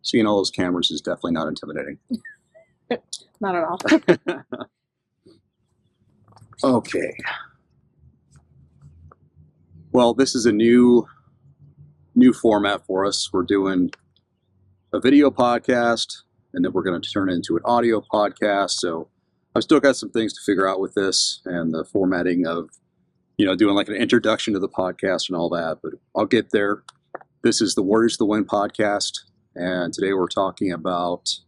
Seeing all those cameras is definitely not intimidating. Not at all. Okay. Well, this is a new format for us. We're doing a video podcast, and then we're going to turn it into an audio podcast. So I've still got some things to figure out with this and the formatting of, doing like an introduction to the podcast and all that, but I'll get there. This is the Warriors to the Win podcast, and today we're talking about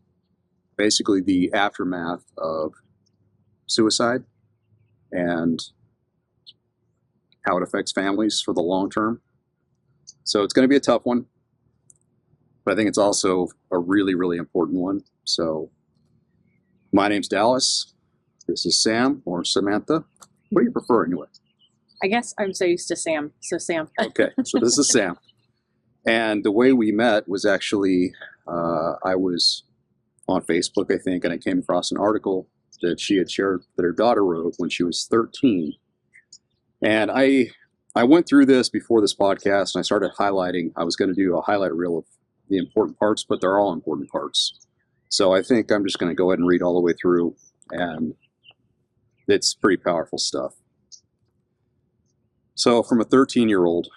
basically the aftermath of suicide and how it affects families for the long term. So it's going to be a tough one, but I think it's also a really, really important one. So my name's Dallas. This is Sam or Samantha. What do you prefer anyway? I guess I'm so used to Sam, so Sam. Okay, so this is Sam. And the way we met was actually, I was on Facebook, I think, and I came across an article that she had shared that her daughter wrote when she was 13. And I went through this before this podcast, and I started highlighting. I was going to do a highlight reel of the important parts, but they're all important parts. So I think I'm just going to go ahead and read all the way through, and it's pretty powerful stuff. So from a 13-year-old,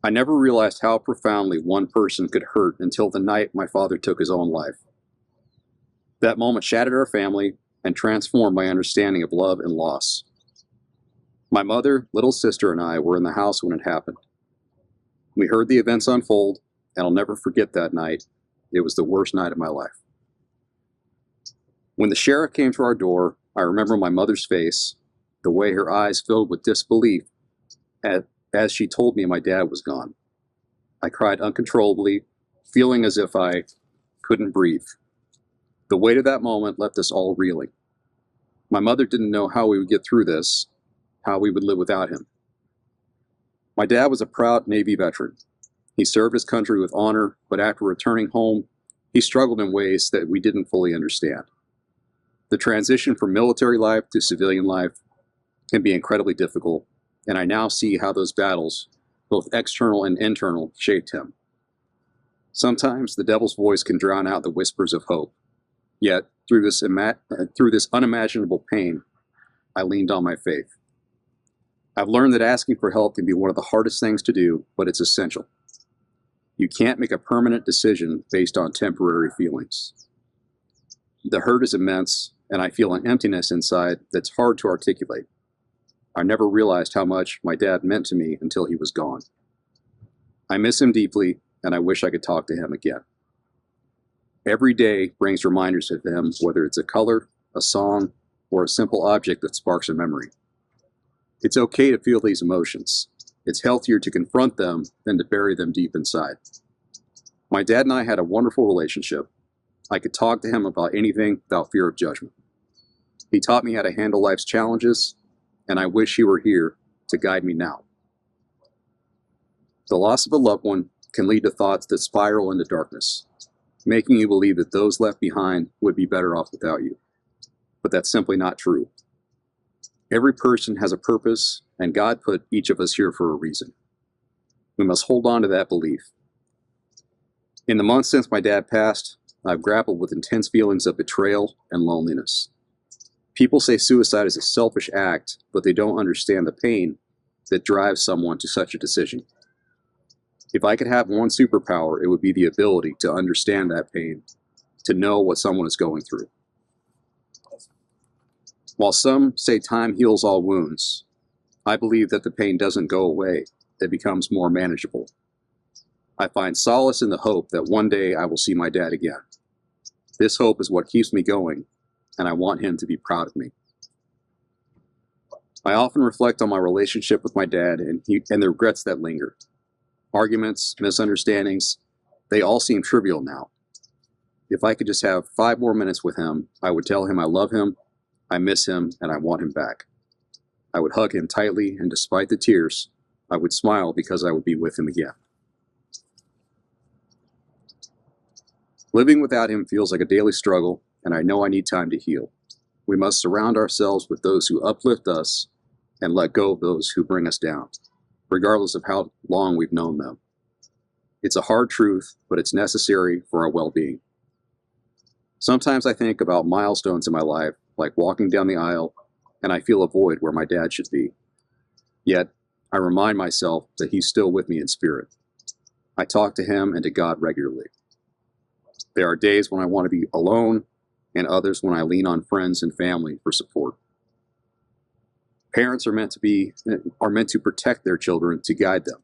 I never realized how profoundly one person could hurt until the night my father took his own life. That moment shattered our family and transformed my understanding of love and loss. My mother, little sister, and I were in the house when it happened. We heard the events unfold, and I'll never forget that night. It was the worst night of my life. When the sheriff came to our door, I remember my mother's face, the way her eyes filled with disbelief as she told me my dad was gone. I cried uncontrollably, feeling as if I couldn't breathe. The weight of that moment left us all reeling. My mother didn't know how we would get through this, how we would live without him. My dad was a proud Navy veteran. He served his country with honor, but after returning home, he struggled in ways that we didn't fully understand. The transition from military life to civilian life can be incredibly difficult, and I now see how those battles, both external and internal, shaped him. Sometimes the devil's voice can drown out the whispers of hope. Yet, through this unimaginable pain, I leaned on my faith. I've learned that asking for help can be one of the hardest things to do, but it's essential. You can't make a permanent decision based on temporary feelings. The hurt is immense, and I feel an emptiness inside that's hard to articulate. I never realized how much my dad meant to me until he was gone. I miss him deeply, and I wish I could talk to him again. Every day brings reminders of him, whether it's a color, a song, or a simple object that sparks a memory. It's okay to feel these emotions. It's healthier to confront them than to bury them deep inside. My dad and I had a wonderful relationship. I could talk to him about anything without fear of judgment. He taught me how to handle life's challenges, and I wish he were here to guide me now. The loss of a loved one can lead to thoughts that spiral into darkness, making you believe that those left behind would be better off without you. But that's simply not true. Every person has a purpose, and God put each of us here for a reason. We must hold on to that belief. In the months since my dad passed, I've grappled with intense feelings of betrayal and loneliness. People say suicide is a selfish act, but they don't understand the pain that drives someone to such a decision. If I could have one superpower, it would be the ability to understand that pain, to know what someone is going through. While some say time heals all wounds, I believe that the pain doesn't go away, it becomes more manageable. I find solace in the hope that one day I will see my dad again. This hope is what keeps me going, and I want him to be proud of me. I often reflect on my relationship with my dad and the regrets that linger. Arguments, misunderstandings, they all seem trivial now. If I could just have 5 more minutes with him, I would tell him I love him, I miss him, and I want him back. I would hug him tightly, and despite the tears, I would smile because I would be with him again. Living without him feels like a daily struggle, and I know I need time to heal. We must surround ourselves with those who uplift us and let go of those who bring us down, regardless of how long we've known them. It's a hard truth, but it's necessary for our well-being. Sometimes I think about milestones in my life, like walking down the aisle, and I feel a void where my dad should be. Yet, I remind myself that he's still with me in spirit. I talk to him and to God regularly. There are days when I want to be alone, and others when I lean on friends and family for support. Parents are meant to protect their children, to guide them.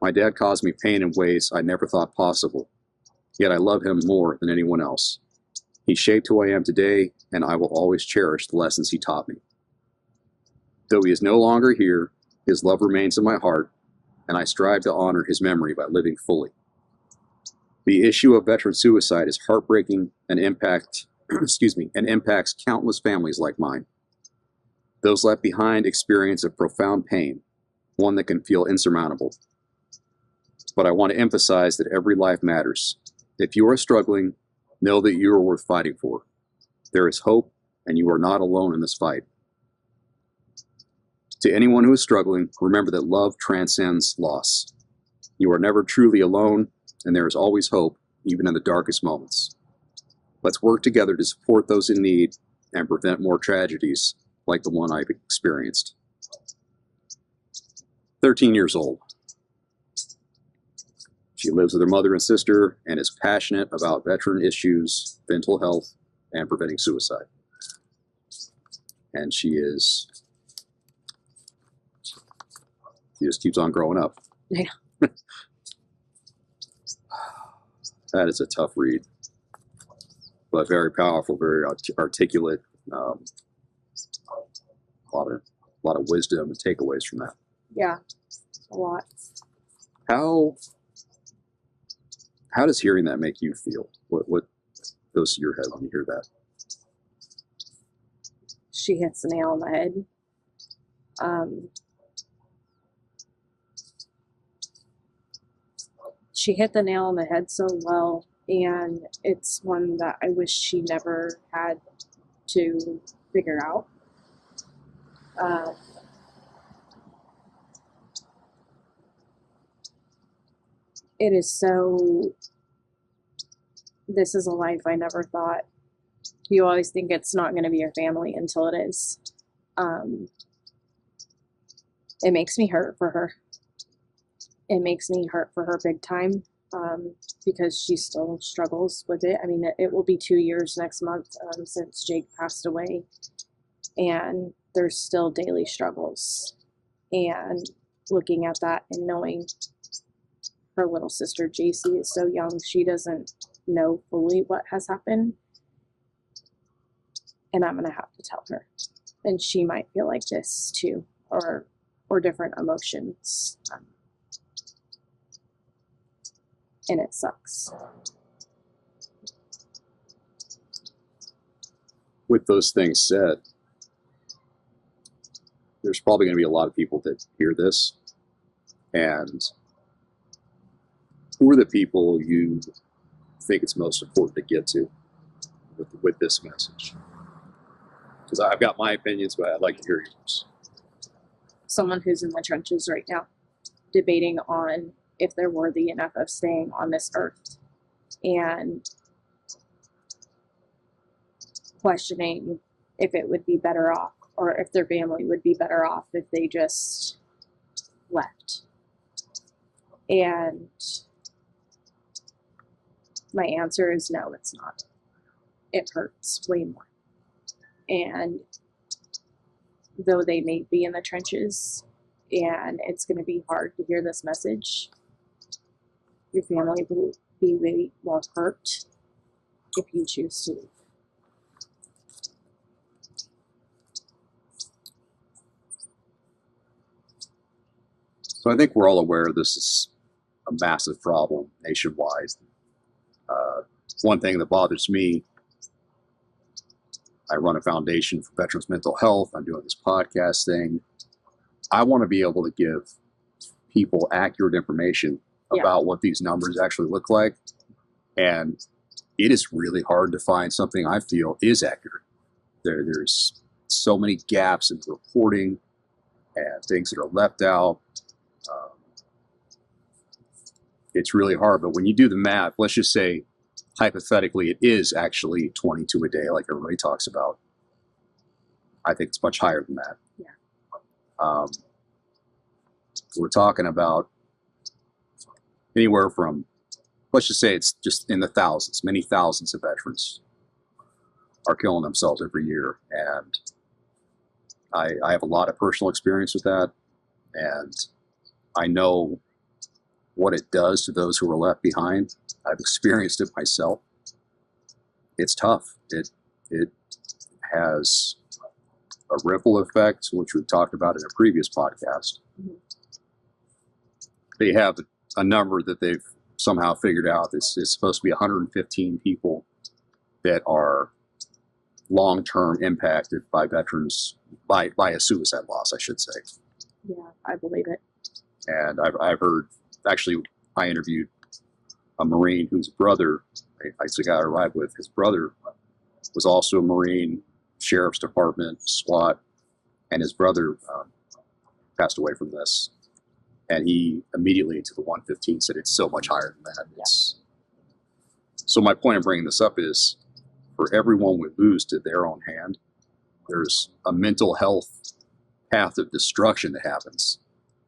My dad caused me pain in ways I never thought possible, yet I love him more than anyone else. He shaped who I am today, and I will always cherish the lessons he taught me. Though he is no longer here, his love remains in my heart, and I strive to honor his memory by living fully. The issue of veteran suicide is heartbreaking and impacts countless families like mine. Those left behind experience a profound pain, one that can feel insurmountable. But I want to emphasize that every life matters. If you are struggling, know that you are worth fighting for. There is hope, and you are not alone in this fight. To anyone who is struggling, remember that love transcends loss. You are never truly alone, and there is always hope, even in the darkest moments. Let's work together to support those in need and prevent more tragedies like the one I've experienced. 13 years old. She lives with her mother and sister and is passionate about veteran issues, mental health, and preventing suicide. And she just keeps on growing up. Yeah. That is a tough read, but very powerful, very articulate. A lot of wisdom and takeaways from that. Yeah, a lot. How does hearing that make you feel? What goes to your head when you hear that? She hits the nail on the head. She hit the nail on the head so well, and it's one that I wish she never had to figure out. It is so, this is a life I never thought. You always think it's not going to be your family until it is. It makes me hurt for her. It makes me hurt for her big time, because she still struggles with it. I mean, it will be 2 years next month since Jake passed away, and there's still daily struggles. And looking at that and knowing her little sister JC is so young, she doesn't know fully what has happened, and I'm gonna have to tell her, and she might feel like this too, or different emotions. And it sucks. With those things said, there's probably going to be a lot of people that hear this. And who are the people you think it's most important to get to with this message? Because I've got my opinions, but I'd like to hear yours. Someone who's in the trenches right now, debating on if they're worthy enough of staying on this earth, and questioning if it would be better off, or if their family would be better off if they just left. And my answer is no, it's not. It hurts way more. And though they may be in the trenches, and it's going to be hard to hear this message, your family will be really well hurt if you choose to leave. So I think we're all aware this is a massive problem nationwide. One thing that bothers me, I run a foundation for veterans' mental health. I'm doing this podcast thing. I want to be able to give people accurate information about what these numbers actually look like. And it is really hard to find something I feel is accurate. There's so many gaps in reporting and things that are left out. it's really hard. But when you do the math, let's just say hypothetically it is actually 22 a day, like everybody talks about. I think it's much higher than that. Yeah. We're talking about anywhere from, let's just say it's just in the thousands, many thousands of veterans are killing themselves every year. And I have a lot of personal experience with that. And I know what it does to those who are left behind. I've experienced it myself. It's tough. It has a ripple effect, which we've talked about in a previous podcast. Mhm. They have a number that they've somehow figured out. It's supposed to be 115 people that are long-term impacted by veterans, by a suicide loss, I should say. Yeah, I believe it. And I've heard, actually, I interviewed a Marine whose brother, it's a guy I arrived with, his brother was also a Marine, Sheriff's Department, SWAT, and his brother passed away from this. And he immediately to the 115 said it's so much higher than that. Yeah. So my point of bringing this up is, for everyone we lose to their own hand, there's a mental health path of destruction that happens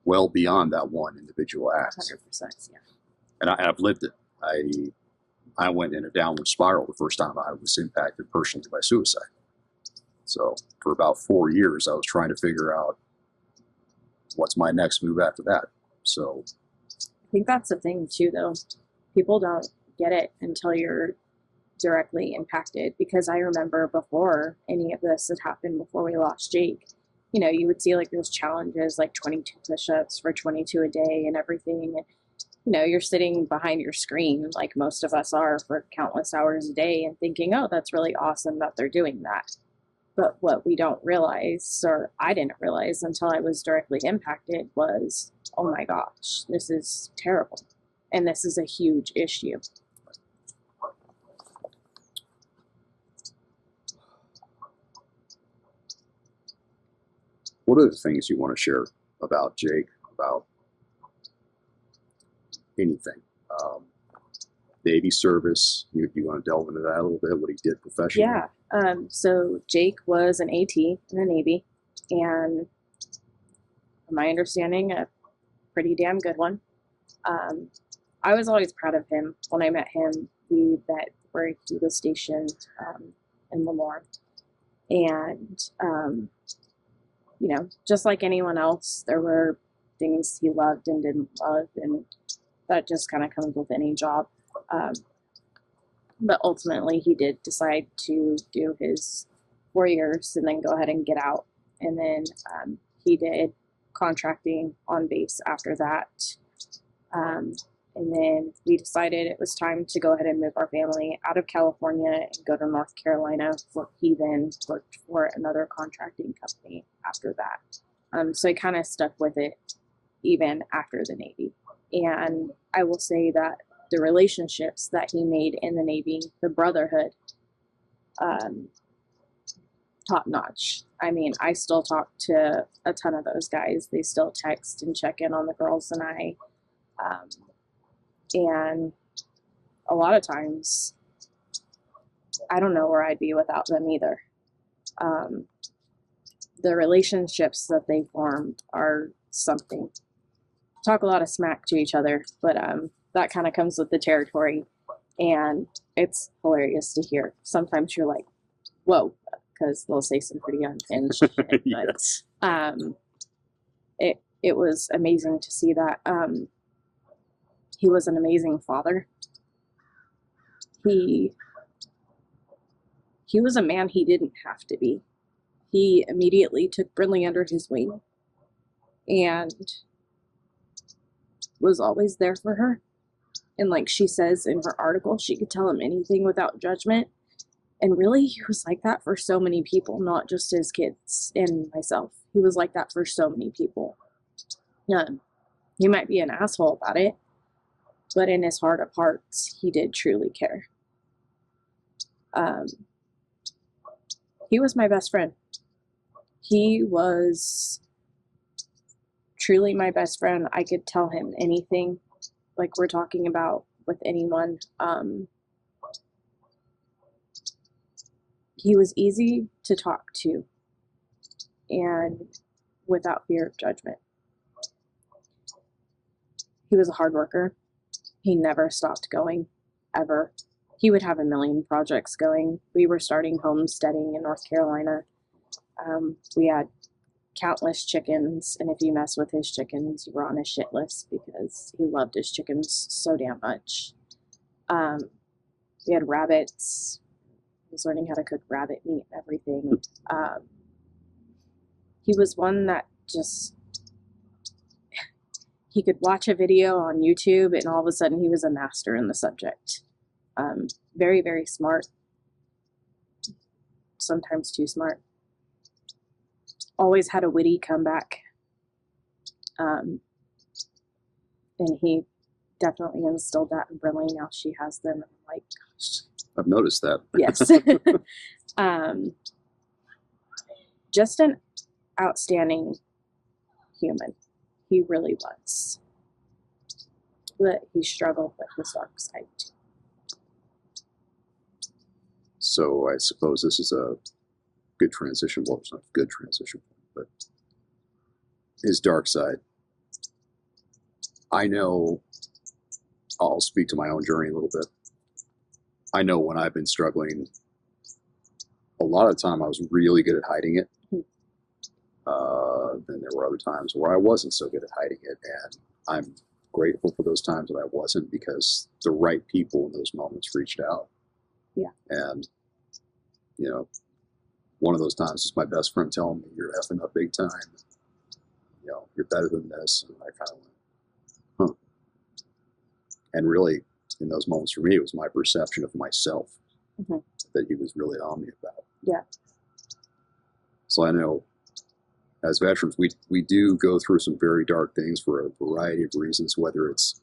well beyond that one individual act. 100%. Yeah. And I've lived it. I went in a downward spiral the first time I was impacted personally by suicide. So for about 4 years, I was trying to figure out what's my next move after that. So I think that's the thing too, though. People don't get it until you're directly impacted, because I remember before any of this had happened, before we lost Jake, you know, you would see like those challenges, like 22 push-ups for 22 a day and everything. And, you know, you're sitting behind your screen like most of us are for countless hours a day and thinking, oh, that's really awesome that they're doing that. But what we don't realize, or I didn't realize until I was directly impacted, was, oh my gosh, this is terrible. And this is a huge issue. what are the things you want to share about Jake, about anything? Navy service, you want to delve into that a little bit, what he did professionally? Yeah. So Jake was an AT in the Navy, and from my understanding, a pretty damn good one. I was always proud of him. When I met him, we met where he was stationed in Lemoore. And, you know, just like anyone else, there were things he loved and didn't love, and that just kind of comes with any job. But ultimately, he did decide to do his 4 years and then go ahead and get out. And then he did contracting on base after that. And then we decided it was time to go ahead and move our family out of California and go to North Carolina. He then worked for another contracting company after that. So he kind of stuck with it even after the Navy. And I will say that the relationships that he made in the Navy, the brotherhood, top notch. I mean, I still talk to a ton of those guys. They still text and check in on the girls and I. And a lot of times, I don't know where I'd be without them either. The relationships that they formed are something. Talk a lot of smack to each other, but that kind of comes with the territory, and it's hilarious to hear. Sometimes you're like, whoa, because they'll say some pretty unhinged shit, but Yes. it was amazing to see that. He was an amazing father. He was a man he didn't have to be. He immediately took Brinley under his wing and was always there for her. And like she says in her article, she could tell him anything without judgment. And really, he was like that for so many people, not just his kids and myself. He was like that for so many people. He might be an asshole about it, but in his heart of hearts, he did truly care. He was my best friend. He was truly my best friend. I could tell him anything, like we're talking about with anyone. He was easy to talk to and without fear of judgment. He was a hard worker. He never stopped going, ever. He would have a million projects going. We were starting homesteading in North Carolina. We had countless chickens, and if you mess with his chickens, you were on his shit list because he loved his chickens so damn much. We had rabbits. He was learning how to cook rabbit meat and everything. He was one that just, he could watch a video on YouTube and all of a sudden he was a master in the subject. Very, very smart. Sometimes too smart. Always had a witty comeback. And he definitely instilled that in Brinley. Now she has them. And I'm like, gosh. I've noticed that. Yes. Just an outstanding human. He really was. But he struggled with his dark side too. So I suppose this is a good transition. Well, it's not a good transition, but his dark side. I know, I'll speak to my own journey a little bit. I know when I've been struggling, a lot of the time I was really good at hiding it. Then there were other times where I wasn't so good at hiding it, and I'm grateful for those times that I wasn't, because the right people in those moments reached out. Yeah. And, you know, one of those times was my best friend telling me, "You're effing up big time. You know, you're better than this." And I kind of went, huh. And really, in those moments for me, it was my perception of myself that he was really on me about. Yeah. So I know, as veterans, we do go through some very dark things for a variety of reasons, whether it's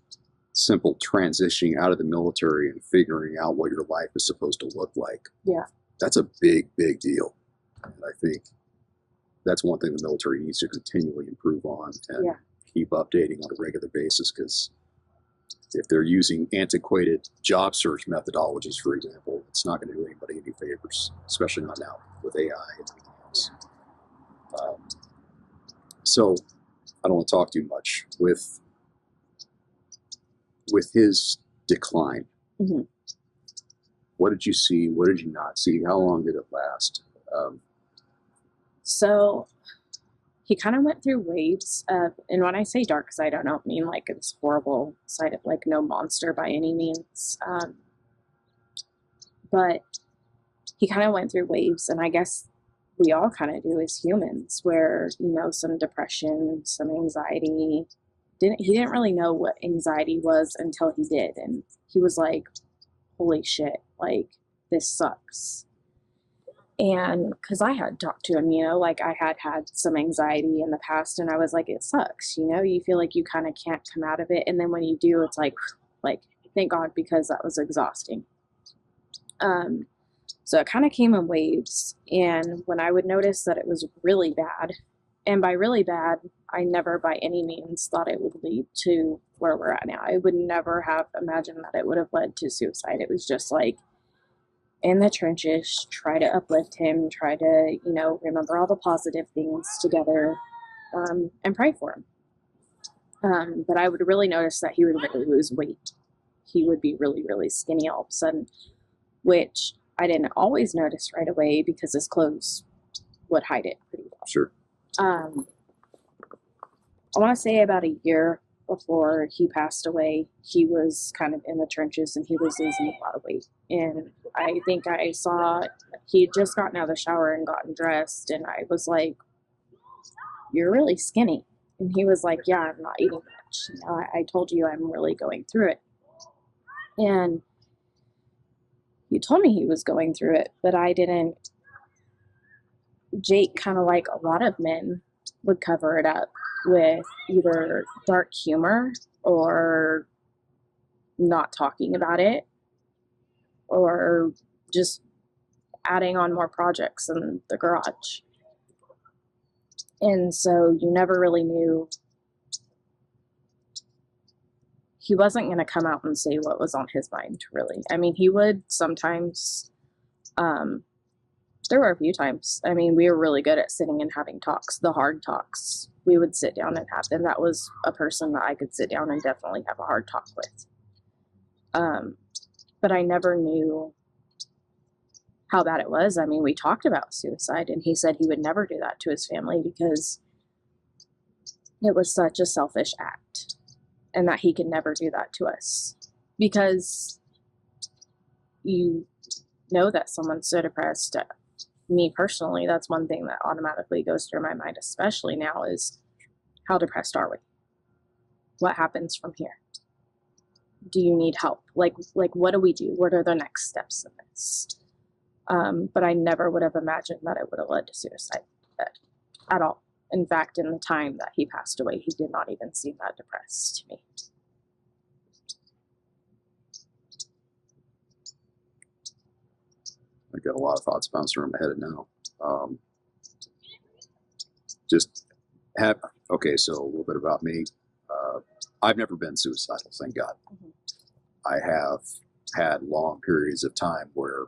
simple transitioning out of the military and figuring out what your life is supposed to look like. Yeah. That's a big, big deal. And I think that's one thing the military needs to continually improve on and keep updating on a regular basis, because if they're using antiquated job search methodologies, for example, it's not going to do anybody any favors, especially not now with AI and everything else. So I don't want to talk too much with his decline. What did you see? What did you not see? How long did it last? So he kind of went through waves of, and when I say dark side, I don't mean like this horrible side of like no monster by any means. But he kind of went through waves, and I guess we all kind of do as humans, where, you know, some depression, some anxiety. He didn't really know what anxiety was until he did, and he was like, holy shit, like, this sucks. And because I had talked to him, you know, like I had some anxiety in the past, and I was like, it sucks, you know, you feel like you kind of can't come out of it, and then when you do, it's like thank God, because that was exhausting. So it kind of came in waves, and when I would notice that it was really bad, and by really bad, I never by any means thought it would lead to where we're at now. I would never have imagined that it would have led to suicide. It was just like, in the trenches, try to uplift him, try to, you know, remember all the positive things together, and pray for him. But I would really notice that he would really lose weight. He would be really, really skinny all of a sudden, which I didn't always notice right away because his clothes would hide it pretty well. Sure. I want to say about a year before he passed away, he was kind of in the trenches and he was losing a lot of weight. And I think I saw he had just gotten out of the shower and gotten dressed, and I was like, "You're really skinny." And he was like, "Yeah, I'm not eating much. You know, I told you I'm really going through it." And he told me he was going through it, but I didn't. Jake, kind of like a lot of men, would cover it up with either dark humor or not talking about it or just adding on more projects in the garage. And so you never really knew. he wasn't going to come out and say what was on his mind, really. I mean, he would sometimes. There were a few times. I mean, we were really good at sitting and having talks, the hard talks. We would sit down and have them. That was a person that I could sit down and definitely have a hard talk with. But I never knew how bad it was. I mean, we talked about suicide, and he said he would never do that to his family because it was such a selfish act, and that he could never do that to us. Because you know that someone's so depressed. Me personally, that's one thing that automatically goes through my mind, especially now, is how depressed are we? What happens from here? Do you need help? Like what do we do? What are the next steps in this? But I never would have imagined that it would have led to suicide at all. In fact, in the time that he passed away, he did not even seem that depressed to me. I got a lot of thoughts bouncing around my head now. Okay, so a little bit about me. I've never been suicidal, thank God. Mm-hmm. I have had long periods of time where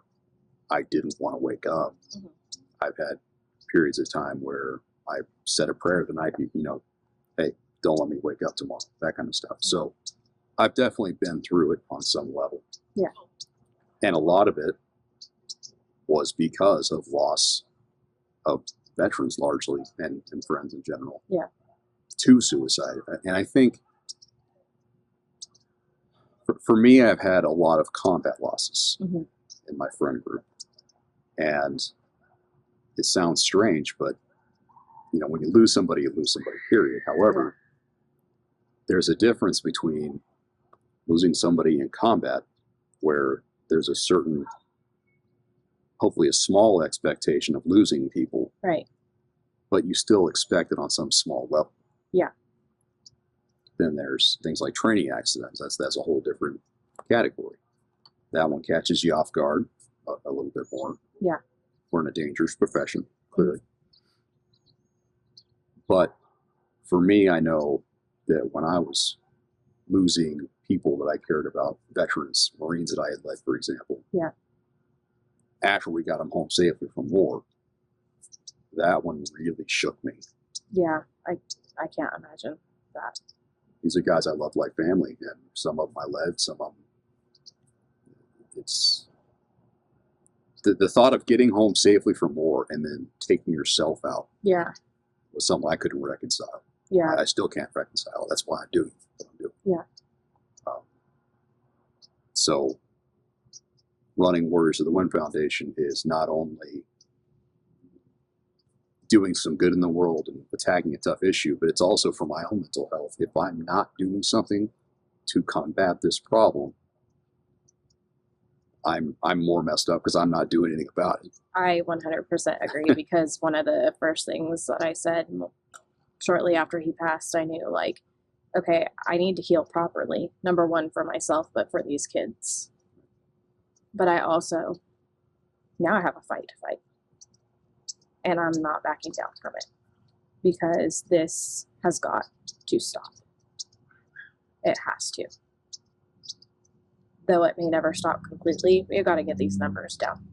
I didn't want to wake up. Mm-hmm. I've had periods of time where I said a prayer the night, hey, don't let me wake up tomorrow, that kind of stuff. Mm-hmm. So I've definitely been through it on some level. Yeah. And a lot of it was because of loss of veterans largely and friends in general. Yeah. To suicide. And I think for me, I've had a lot of combat losses mm-hmm. in my friend group. And it sounds strange, but when you lose somebody, period. However, there's a difference between losing somebody in combat where there's a certain, hopefully a small expectation of losing people. Right. But you still expect it on some small level. Yeah. Then there's things like training accidents. That's a whole different category. That one catches you off guard a little bit more. Yeah. We're in a dangerous profession, clearly. But for me, I know that when I was losing people that I cared about, veterans, Marines that I had led, for example. Yeah. After we got them home safely from war, that one really shook me. Yeah, I can't imagine that. These are guys I love like family, and some of them I led, some of them. It's the thought of getting home safely from war and then taking yourself out. Yeah. Was something I couldn't reconcile. Yeah. I still can't reconcile. That's why I'm doing what I'm doing. Yeah. So, running Warriors of the Wind Foundation is not only doing some good in the world and attacking a tough issue, but it's also for my own mental health. If I'm not doing something to combat this problem, I'm more messed up because I'm not doing anything about it. I 100% agree because one of the first things that I said shortly after he passed, I knew okay, I need to heal properly. Number one, for myself, but for these kids. But I also, now I have a fight to fight. And I'm not backing down from it because this has got to stop. It has to. Though it may never stop completely, we've got to get these numbers down.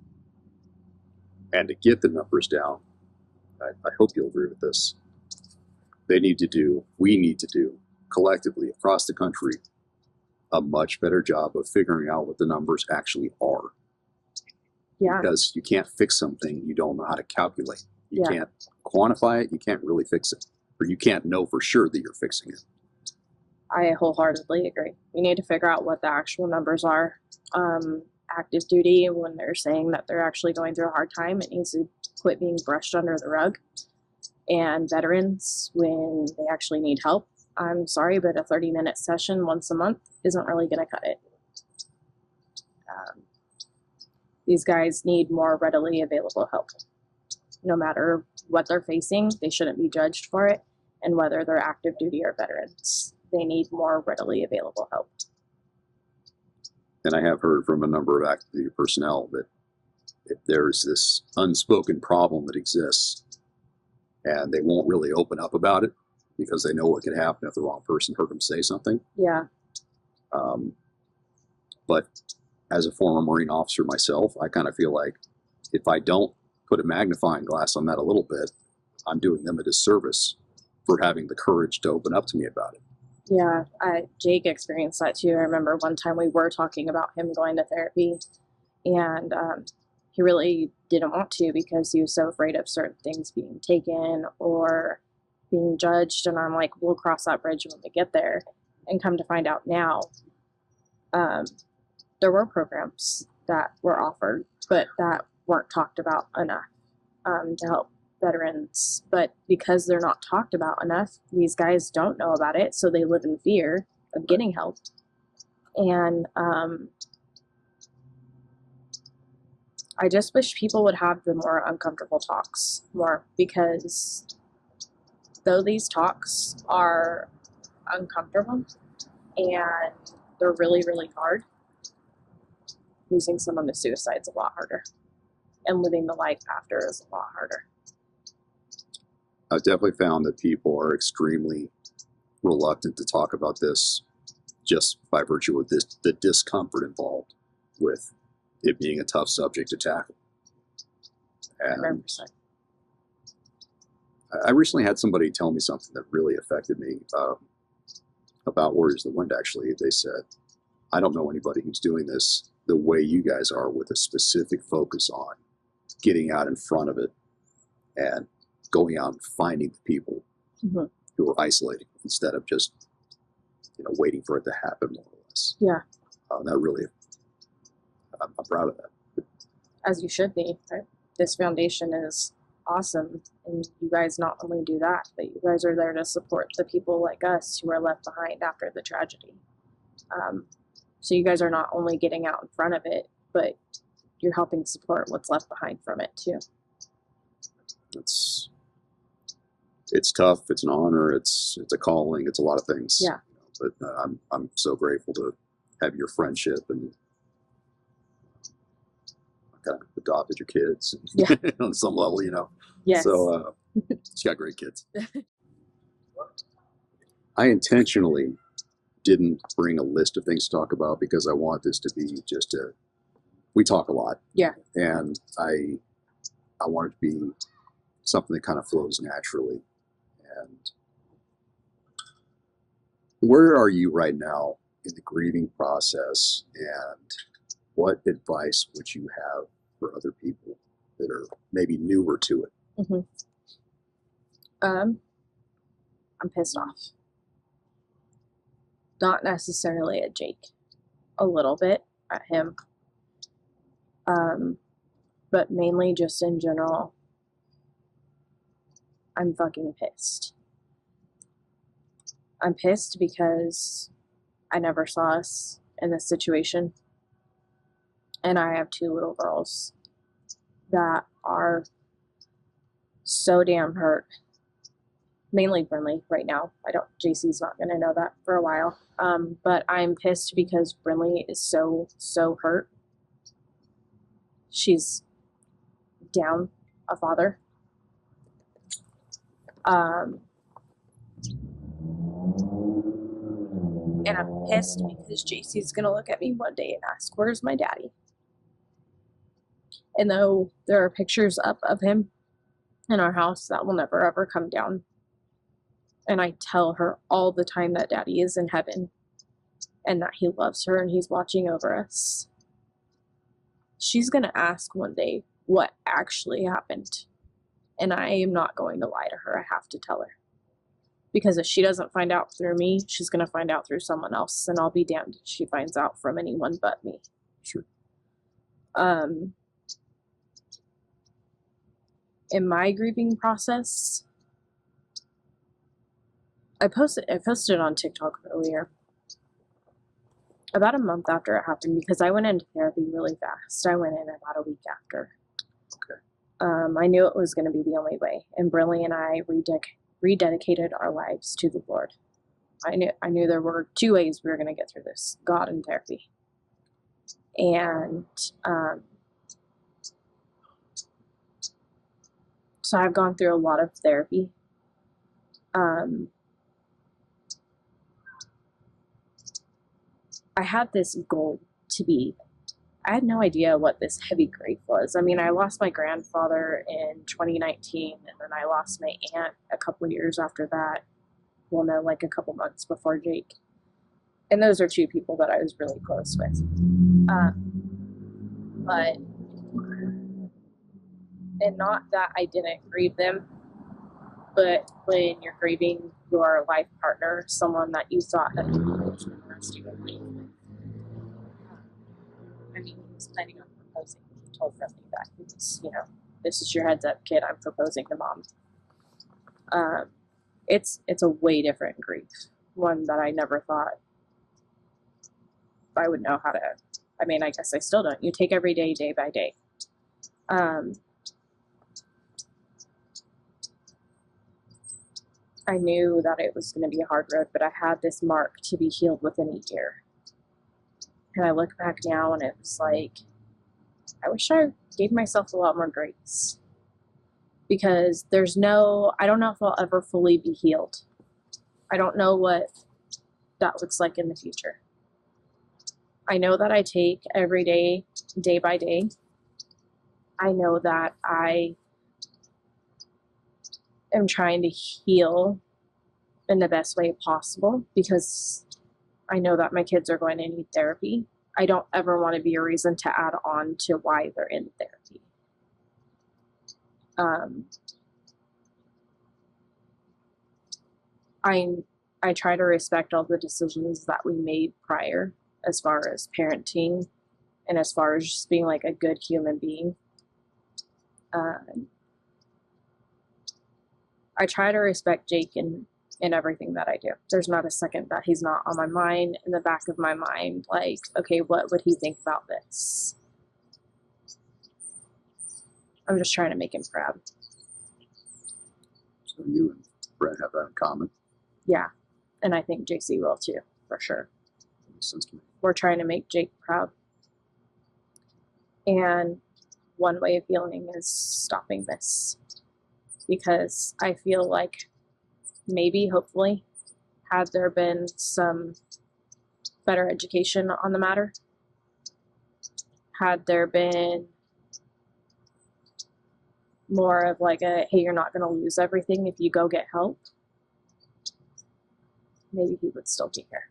And to get the numbers down, I hope you'll agree with this. We need to do, collectively across the country, a much better job of figuring out what the numbers actually are. Yeah. Because you can't fix something you don't know how to calculate. You Yeah. can't quantify it, you can't really fix it. Or you can't know for sure that you're fixing it. I wholeheartedly agree. We need to figure out what the actual numbers are. Active duty, when they're saying that they're actually going through a hard time, it needs to quit being brushed under the rug. And veterans, when they actually need help, I'm sorry, but a 30-minute session once a month isn't really going to cut it. These guys need more readily available help. No matter what they're facing, they shouldn't be judged for it. And whether they're active duty or veterans, they need more readily available help. And I have heard from a number of active duty personnel that if there's this unspoken problem that exists and they won't really open up about it because they know what could happen if the wrong person heard them say something. Yeah. But as a former Marine officer myself, I kind of feel like if I don't put a magnifying glass on that a little bit, I'm doing them a disservice for having the courage to open up to me about it. Yeah, Jake experienced that too. I remember one time we were talking about him going to therapy, and he really didn't want to because he was so afraid of certain things being taken or being judged. And I'm like, we'll cross that bridge when we get there. And come to find out now, there were programs that were offered, but that weren't talked about enough to help veterans. But because they're not talked about enough, these guys don't know about it, so they live in fear of getting help. And I just wish people would have the more uncomfortable talks more, because though these talks are uncomfortable and they're really, really hard, losing someone to suicide is a lot harder, and living the life after is a lot harder. I've definitely found that people are extremely reluctant to talk about this just by virtue of the discomfort involved with it being a tough subject to tackle. And 100%. I recently had somebody tell me something that really affected me about Warriors of the Wind, actually. They said, I don't know anybody who's doing this the way you guys are, with a specific focus on getting out in front of it and going out and finding the people who are isolating instead of just, waiting for it to happen, more or less. Yeah. That really, I'm proud of that. As you should be. Right? This foundation is awesome, and you guys not only do that, but you guys are there to support the people like us who are left behind after the tragedy. So you guys are not only getting out in front of it, but you're helping support what's left behind from it too. It's tough. It's an honor. It's a calling. It's a lot of things. Yeah. But I'm so grateful to have your friendship, and I kind of adopted your kids. Yeah. On some level, Yes. So she's got great kids. I intentionally didn't bring a list of things to talk about because I want this to be we talk a lot. Yeah. And I want it to be something that kind of flows naturally. And where are you right now in the grieving process, and what advice would you have for other people that are maybe newer to it? I'm pissed off. Not necessarily at Jake, a little bit at him, but mainly just in general, I'm fucking pissed. I'm pissed because I never saw us in this situation, and I have 2 little girls that are so damn hurt. Mainly Brinley right now. JC's not going to know that for a while. But I'm pissed because Brinley is so, so hurt. She's down a father. And I'm pissed because JC's going to look at me one day and ask, where's my daddy? And though there are pictures up of him in our house, that will never ever come down. And I tell her all the time that daddy is in heaven and that he loves her and he's watching over us. She's going to ask one day what actually happened. And I am not going to lie to her. I have to tell her. Because if she doesn't find out through me, she's going to find out through someone else. And I'll be damned if she finds out from anyone but me. Sure. In my grieving process, I posted on TikTok earlier, about a month after it happened, because I went into therapy really fast. I went in about a week after. Okay. I knew it was going to be the only way, and Briley and I rededicated our lives to the Lord. I knew there were 2 ways we were going to get through this: God and therapy. And so I've gone through a lot of therapy. I had this goal to be, I had no idea what this heavy grief was. I mean, I lost my grandfather in 2019, and then I lost my aunt a couple of years after that. Well, no, like a couple months before Jake. And those are two people that I was really close with. But, and not that I didn't grieve them, but when you're grieving your life partner, someone that you thought that you were spend the rest of your life with, I mean, he was planning on proposing. He told Friendly that he was, this is your heads up, kid. I'm proposing to mom. It's a way different grief, one that I never thought I would know how to. I mean, I guess I still don't. You take every day, day by day. I knew that it was going to be a hard road, but I had this mark to be healed within a year. And I look back now and it was like, I wish I gave myself a lot more grace. Because I don't know if I'll ever fully be healed. I don't know what that looks like in the future. I know that I take every day, day by day. I know that I am trying to heal in the best way possible because I know that my kids are going to need therapy. I don't ever want to be a reason to add on to why they're in therapy. I try to respect all the decisions that we made prior as far as parenting and as far as just being like a good human being. I try to respect Jake in everything that I do. There's not a second that he's not on my mind, in the back of my mind, like, okay, what would he think about this? I'm just trying to make him proud. So you and Brett have that in common? Yeah, and I think JC will too, for sure. Makes sense to me. We're trying to make Jake proud. And one way of healing is stopping this. Because I feel like maybe, hopefully, had there been some better education on the matter, had there been more of like a, hey, you're not going to lose everything if you go get help, maybe he would still be here.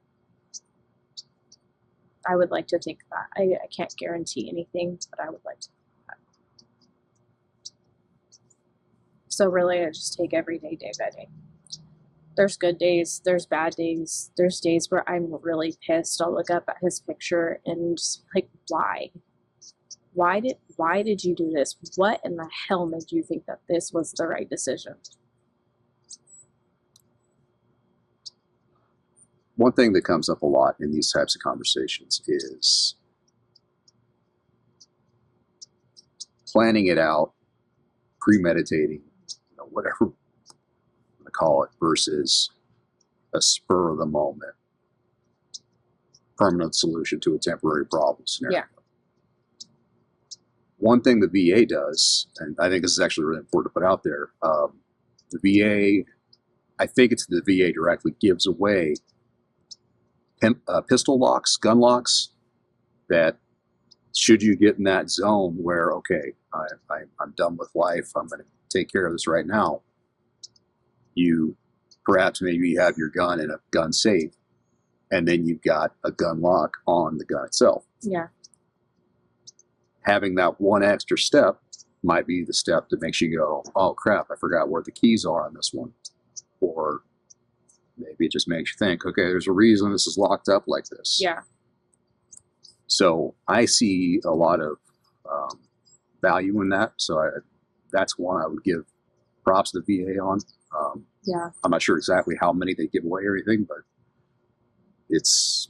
I would like to think that. I can't guarantee anything, but I would like to think that. So really, I just take every day, day by day. There's good days, there's bad days, there's days where I'm really pissed. I'll look up at his picture and just like, why? Why did you do this? What in the hell made you think that this was the right decision? One thing that comes up a lot in these types of conversations is planning it out, premeditating, whatever you want to call it, versus a spur of the moment, permanent solution to a temporary problem scenario. Yeah. One thing the VA does, and I think this is actually really important to put out there, the VA, I think it's the VA directly, gives away pistol locks, gun locks, that should you get in that zone where, okay, I'm done with life, I'm going to take care of this right now, you perhaps maybe have your gun in a gun safe, and then you've got a gun lock on the gun itself. Yeah. Having that one extra step might be the step that makes you go, oh crap, I forgot where the keys are on this one. Or maybe it just makes you think, okay, there's a reason this is locked up like this. Yeah. So I see a lot of value in that. So that's one I would give props to the VA on. Yeah. I'm not sure exactly how many they give away or anything, but it's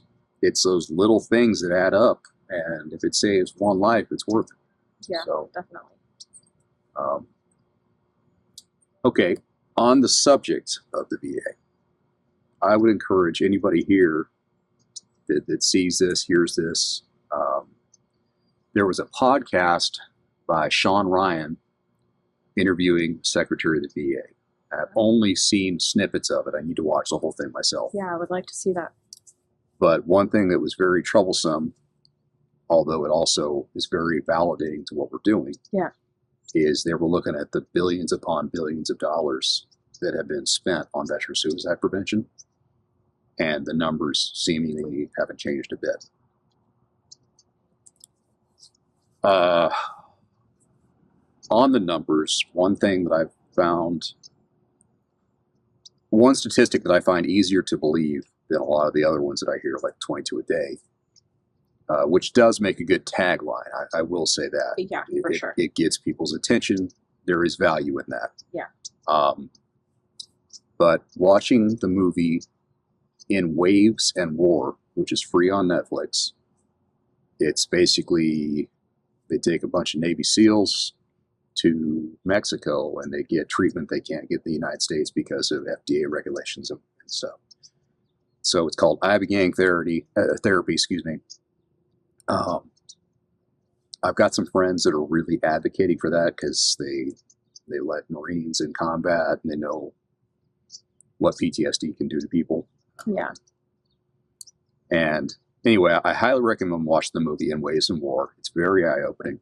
those little things that add up. And if it saves one life, it's worth it. Yeah, so, definitely. Okay, on the subject of the VA, I would encourage anybody here that sees this, hears this. There was a podcast by Sean Ryan interviewing Secretary of the VA. I've only seen snippets of it. I need to watch the whole thing myself. Yeah, I would like to see that. But one thing that was very troublesome, although it also is very validating to what we're doing, is they were looking at the billions upon billions of dollars that have been spent on veteran suicide prevention, and the numbers seemingly haven't changed a bit. On the numbers, one thing that I've found, one statistic that I find easier to believe than a lot of the other ones that I hear, like 22 a day, which does make a good tagline. I will say that. Yeah, for sure. It gets people's attention. There is value in that. Yeah. But watching the movie In Waves and War, which is free on Netflix, it's basically they take a bunch of Navy SEALs to Mexico and they get treatment they can't get in the United States because of FDA regulations and stuff. So it's called Ibogaine therapy. I've got some friends that are really advocating for that because they led Marines in combat and they know what PTSD can do to people. Yeah. And anyway, I highly recommend watching the movie In Waves and War. It's very eye-opening,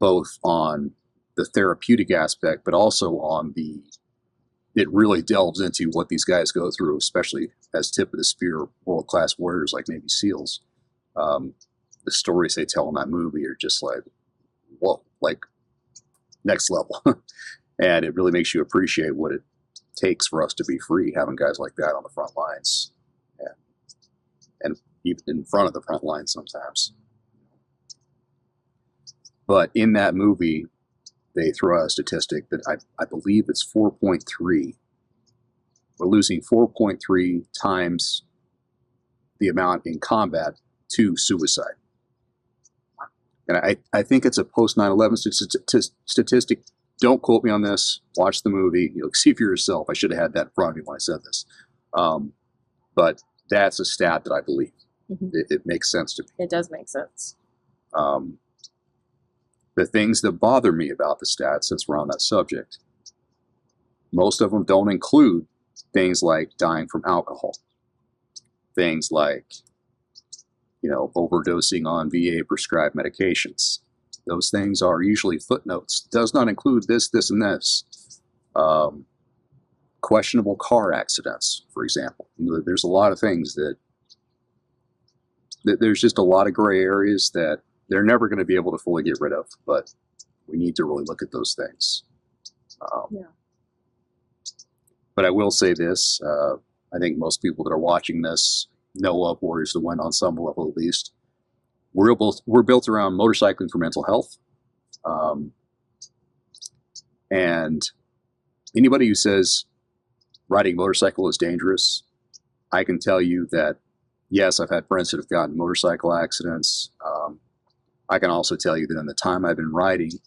both on the therapeutic aspect, but also on it really delves into what these guys go through, especially as tip of the spear world-class warriors like Navy SEALs. The stories they tell in that movie are just like, whoa, like next level. And it really makes you appreciate what it takes for us to be free, having guys like that on the front lines. And even in front of the front lines sometimes. But in that movie, they throw out a statistic that I believe it's 4.3. We're losing 4.3 times the amount in combat to suicide. And I think it's a post 9/11 statistic. Don't quote me on this. Watch the movie. You'll see for yourself. I should have had that in front of me when I said this. But that's a stat that I believe. Mm-hmm. It makes sense to me. It does make sense. The things that bother me about the stats, since we're on that subject, most of them don't include things like dying from alcohol, things like, overdosing on VA prescribed medications. Those things are usually footnotes. Does not include this, this, and this. Questionable car accidents, for example. There's a lot of things that there's just a lot of gray areas that they're never going to be able to fully get rid of, but we need to really look at those things. But I will say this, I think most people that are watching this know of Warriors to Win on some level at least. We're built around motorcycling for mental health. And anybody who says riding a motorcycle is dangerous, I can tell you that, yes, I've had friends that have gotten motorcycle accidents. I can also tell you that in the time I've been riding,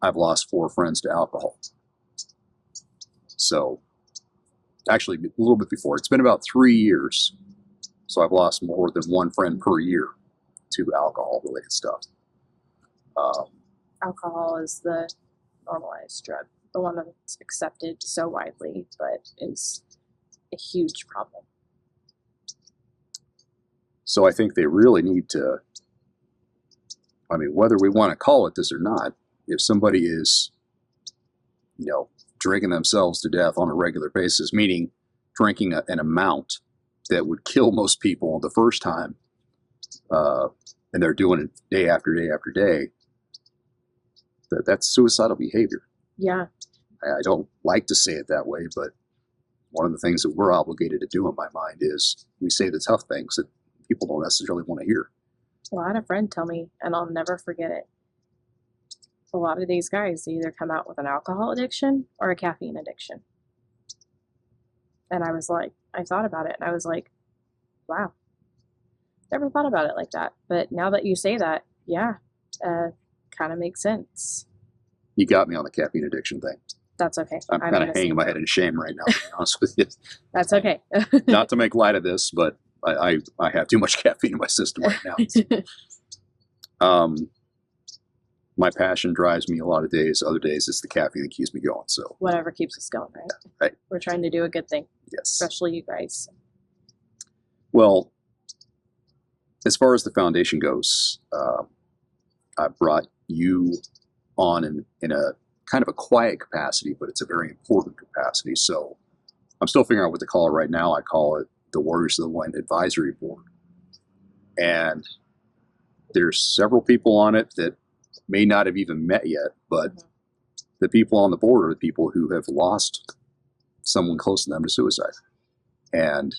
I've lost 4 friends to alcohol. So, actually, a little bit before. It's been about 3 years. So I've lost more than 1 friend per year to alcohol-related stuff. Alcohol is the normalized drug, the one that's accepted so widely, but is a huge problem. So I think they really need to, whether we want to call it this or not, if somebody is, drinking themselves to death on a regular basis, meaning drinking an amount that would kill most people the first time, and they're doing it day after day after day, that's suicidal behavior. Yeah. I don't like to say it that way, but one of the things that we're obligated to do in my mind is we say the tough things that people don't necessarily want to hear. Well, I had a friend tell me, and I'll never forget it. A lot of these guys either come out with an alcohol addiction or a caffeine addiction. And I was like, I thought about it, and I was like, wow, never thought about it like that. But now that you say that, yeah, kind of makes sense. You got me on the caffeine addiction thing. That's okay. I'm kind of hanging my head in shame right now, to be honest with you. That's okay. Not to make light of this, but I have too much caffeine in my system right now. My passion drives me a lot of days. Other days, it's the caffeine that keeps me going. So whatever keeps us going, right? Right. We're trying to do a good thing. Yes. Especially you guys. Well, as far as the foundation goes, I brought you on in a kind of a quiet capacity, but it's a very important capacity. So I'm still figuring out what to call it right now. I call it the Warriors of the Wind Advisory Board. And there's several people on it that may not have even met yet, but the people on the board are the people who have lost someone close to them to suicide. And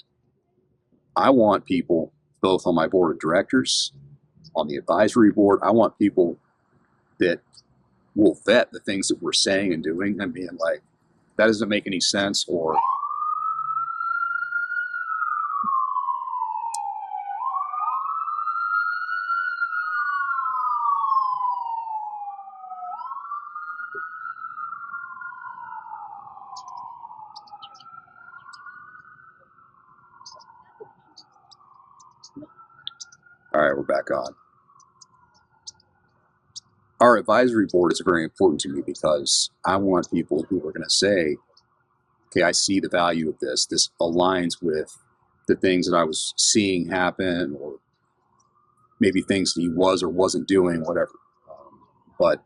I want people, both on my board of directors, on the advisory board, I want people that will vet the things that we're saying and doing and being like, that doesn't make any sense, or all right, we're back on. Our advisory board is very important to me because I want people who are going to say, okay, I see the value of this. This aligns with the things that I was seeing happen, or maybe things that he was or wasn't doing, whatever. But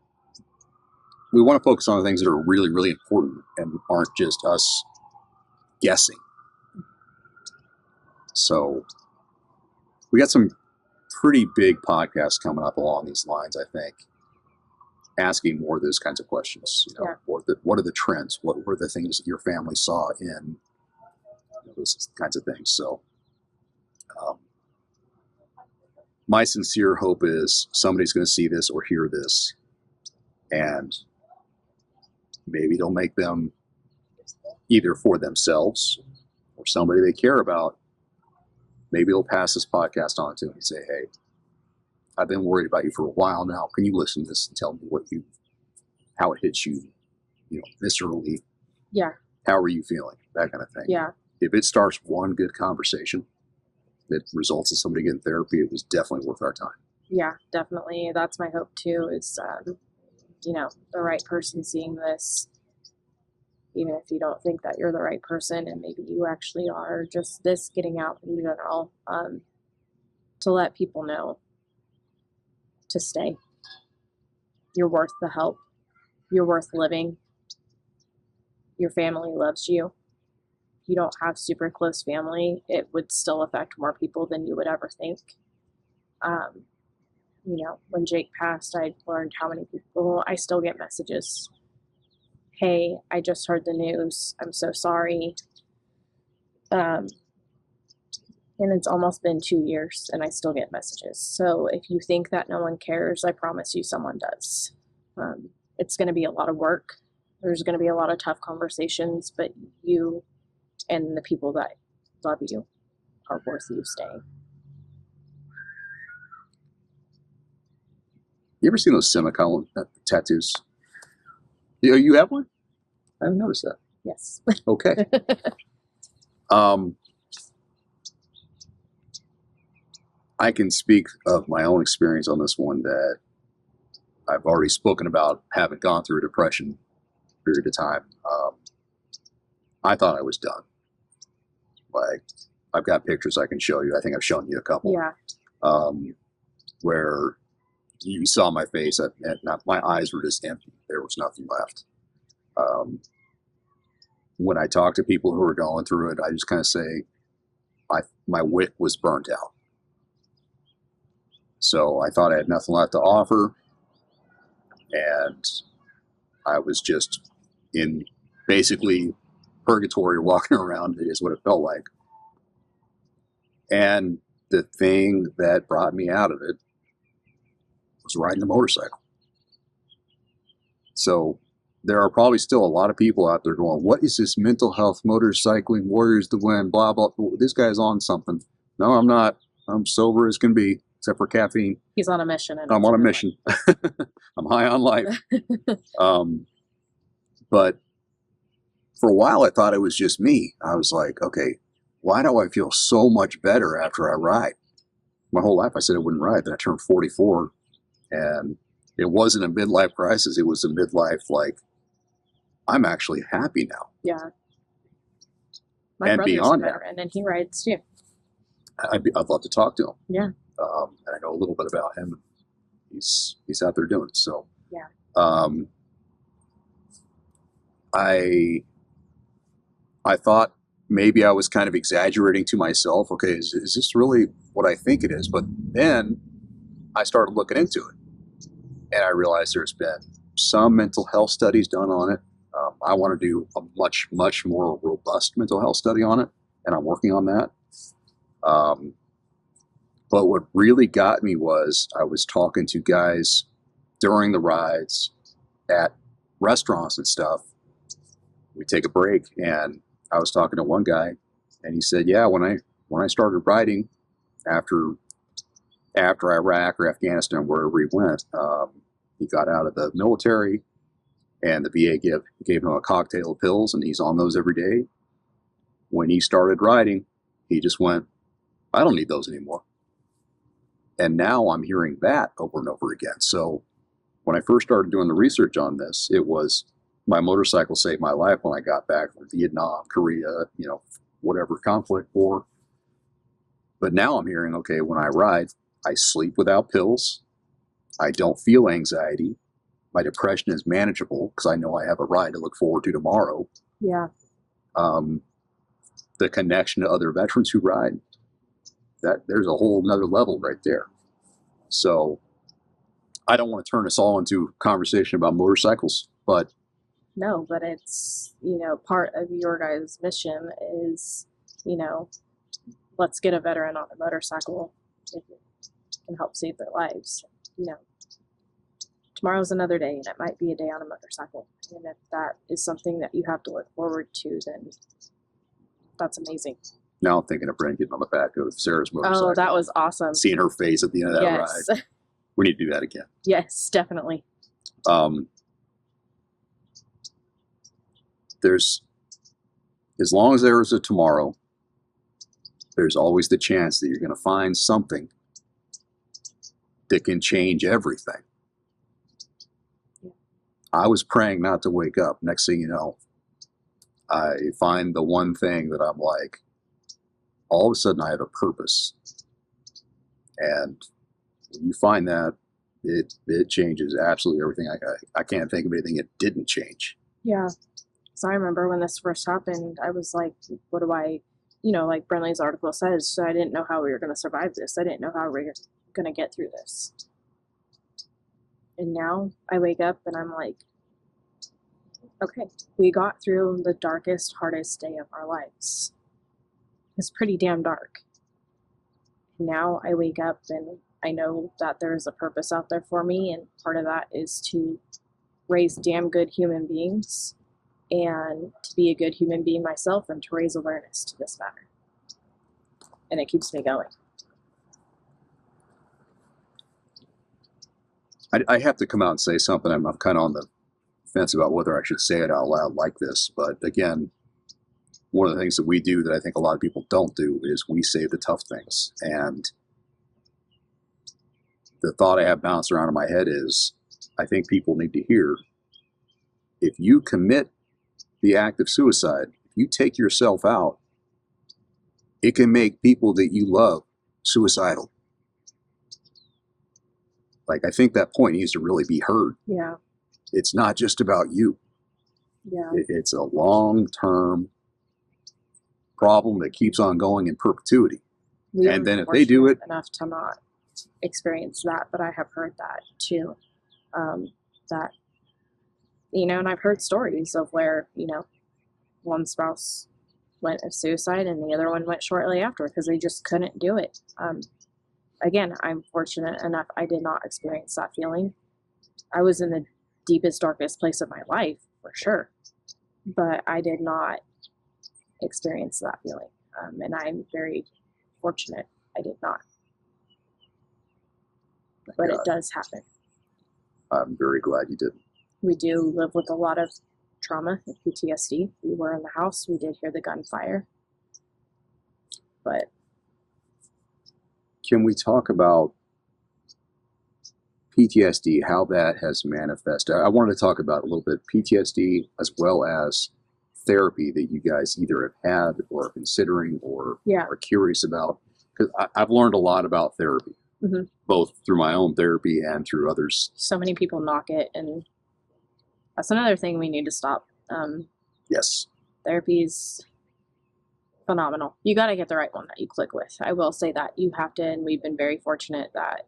we want to focus on the things that are really, really important and aren't just us guessing. So we got some pretty big podcasts coming up along these lines, I think, asking more of those kinds of questions. You know, what are the trends? What were the things that your family saw in those kinds of things? So my sincere hope is somebody's going to see this or hear this, and maybe it'll make them, either for themselves or somebody they care about, maybe they'll pass this podcast on to them and say, hey, I've been worried about you for a while now. Can you listen to this and tell me how it hits you, viscerally? Yeah. How are you feeling? That kind of thing. Yeah. If it starts one good conversation that results in somebody getting therapy, it was definitely worth our time. Yeah, definitely. That's my hope too, is, the right person seeing this, even if you don't think that you're the right person, and maybe you actually are, just this getting out in general, to let people know to stay. You're worth the help. You're worth living. Your family loves you. If you don't have super close family, it would still affect more people than you would ever think. When Jake passed, I learned how many people, I still get messages. Hey, I just heard the news. I'm so sorry. And it's almost been 2 years and I still get messages. So if you think that no one cares, I promise you someone does. It's going to be a lot of work. There's going to be a lot of tough conversations, but you and the people that love you are worth you staying. You ever seen those semicolon tattoos? You have one? I haven't noticed that. Yes. Okay. I can speak of my own experience on this one, that I've already spoken about having gone through a depression period of time. I thought I was done. Like, I've got pictures I can show you. I think I've shown you a couple. Yeah. Where you saw my face, and my eyes were just empty. There was nothing left. When I talk to people who are going through it, I just kind of say, my wick was burnt out. So I thought I had nothing left to offer, and I was just in basically purgatory walking around, is what it felt like. And the thing that brought me out of it was riding a motorcycle. So there are probably still a lot of people out there going, what is this mental health motorcycling, Warriors to Win, blah, blah, blah. This guy's on something. No, I'm not. I'm sober as can be, except for caffeine. He's on a mission. I'm on a mission. I'm high on life. But for a while, I thought it was just me. I was like, okay, why do I feel so much better after I ride? My whole life I said I wouldn't ride. Then I turned 44, and it wasn't a midlife crisis. It was a midlife, like, I'm actually happy now. Yeah. And beyond that, and he rides too. I'd love to talk to him. Yeah. And I know a little bit about him. He's out there doing it. So Yeah. I thought maybe I was kind of exaggerating to myself. Okay, is this really what I think it is? But then I started looking into it, and I realized there's been some mental health studies done on it. I want to do a much, much more robust mental health study on it, and I'm working on that. But what really got me was I was talking to guys during the rides at restaurants and stuff. We take a break, and I was talking to one guy, and he said, "Yeah, when I started riding after Iraq or Afghanistan, wherever he went, he got out of the military, and the VA gave him a cocktail of pills, and he's on those every day. When he started riding, he just went, I don't need those anymore." And now I'm hearing that over and over again. So when I first started doing the research on this, it was my motorcycle saved my life when I got back from Vietnam, Korea, whatever conflict war. But now I'm hearing, okay, when I ride, I sleep without pills. I don't feel anxiety. My depression is manageable because I know I have a ride to look forward to tomorrow. Yeah. The connection to other veterans who ride, there's a whole nother level right there. So I don't want to turn us all into a conversation about motorcycles, but No, but it's, part of your guys' mission is, let's get a veteran on a motorcycle if it can help save their lives. Tomorrow's another day, and it might be a day on a motorcycle. And if that is something that you have to look forward to, then that's amazing. now I'm thinking of Brent getting on the back of Sarah's motorcycle. Oh, that was awesome. Seeing her face at the end of that Yes. ride. We need to do that again. Yes, definitely. There's, as long as there is a tomorrow, there's always the chance that you're going to find something that can change everything. Yeah. I was praying not to wake up. Next thing you know, I find the one thing that I'm like, all of a sudden I have a purpose. And when you find that, it changes absolutely everything. I can't think of anything it didn't change. Yeah. So I remember when this first happened, I was like, what do I, like Brentley's article says, so I didn't know how we were going to survive this. I didn't know how we were going to get through this. And now I wake up and I'm like, okay, we got through the darkest, hardest day of our lives. It's pretty damn dark. Now I wake up and I know that there is a purpose out there for me, and part of that is to raise damn good human beings and to be a good human being myself and to raise awareness to this matter. And it keeps me going. I have to come out and say something. I'm kind of on the fence about whether I should say it out loud like this. But again, one of the things that we do that I think a lot of people don't do is we say the tough things. And the thought I have bounced around in my head is, I think people need to hear, if you commit the act of suicide, if you take yourself out, it can make people that you love suicidal. Like, I think that point needs to really be heard. Yeah. It's not just about you. Yeah. It's a long-term problem that keeps on going in perpetuity. And then if they do it, enough to not experience that, but I have heard that too. That, and I've heard stories of where, one spouse went of suicide and the other one went shortly after because they just couldn't do it. Again, I'm fortunate enough I did not experience that feeling. I was in the deepest, darkest place of my life, for sure. But I did not experience that feeling. And I'm very fortunate I did not. But it does happen. I'm very glad you didn't. We do live with a lot of trauma and PTSD. We were in the house. We did hear the gunfire. But can we talk about PTSD, how that has manifested? I wanted to talk about a little bit PTSD as well as therapy that you guys either have had or are considering or are curious about. Because I've learned a lot about therapy. both through my own therapy and through others. So many people knock it, and that's another thing we need to stop. Yes. Therapy's phenomenal. You got to get the right one that you click with. I will say that you have to, and we've been very fortunate that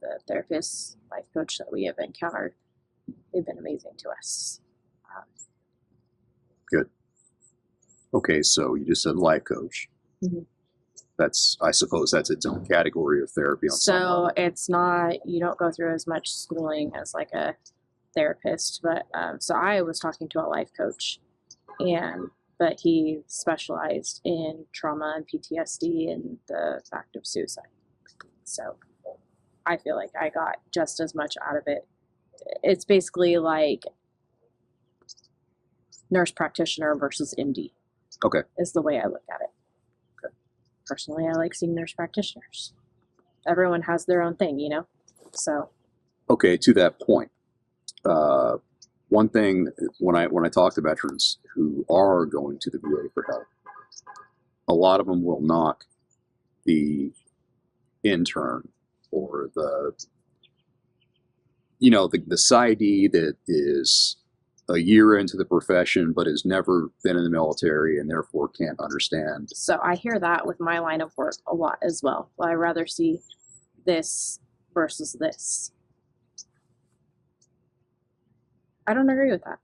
the therapist, life coach that we have encountered, they've been amazing to us. Good. Okay, so you just said life coach. I suppose that's its own category of therapy. So it's not, you don't go through as much schooling as like a therapist, but so I was talking to a life coach, but he specialized in trauma and PTSD and the fact of suicide. So I feel like I got just as much out of it. It's basically like nurse practitioner versus MD. Okay. Is the way I look at it. Okay. Personally, I like seeing nurse practitioners. Everyone has their own thing, you know? So. Okay, to that point, one thing when I talk to veterans who are going to the VA for help, a lot of them will knock the intern or the PsyD that is a year into the profession but has never been in the military and therefore can't understand. So I hear that with my line of work a lot as well. I'd rather see this versus this. I don't agree with that.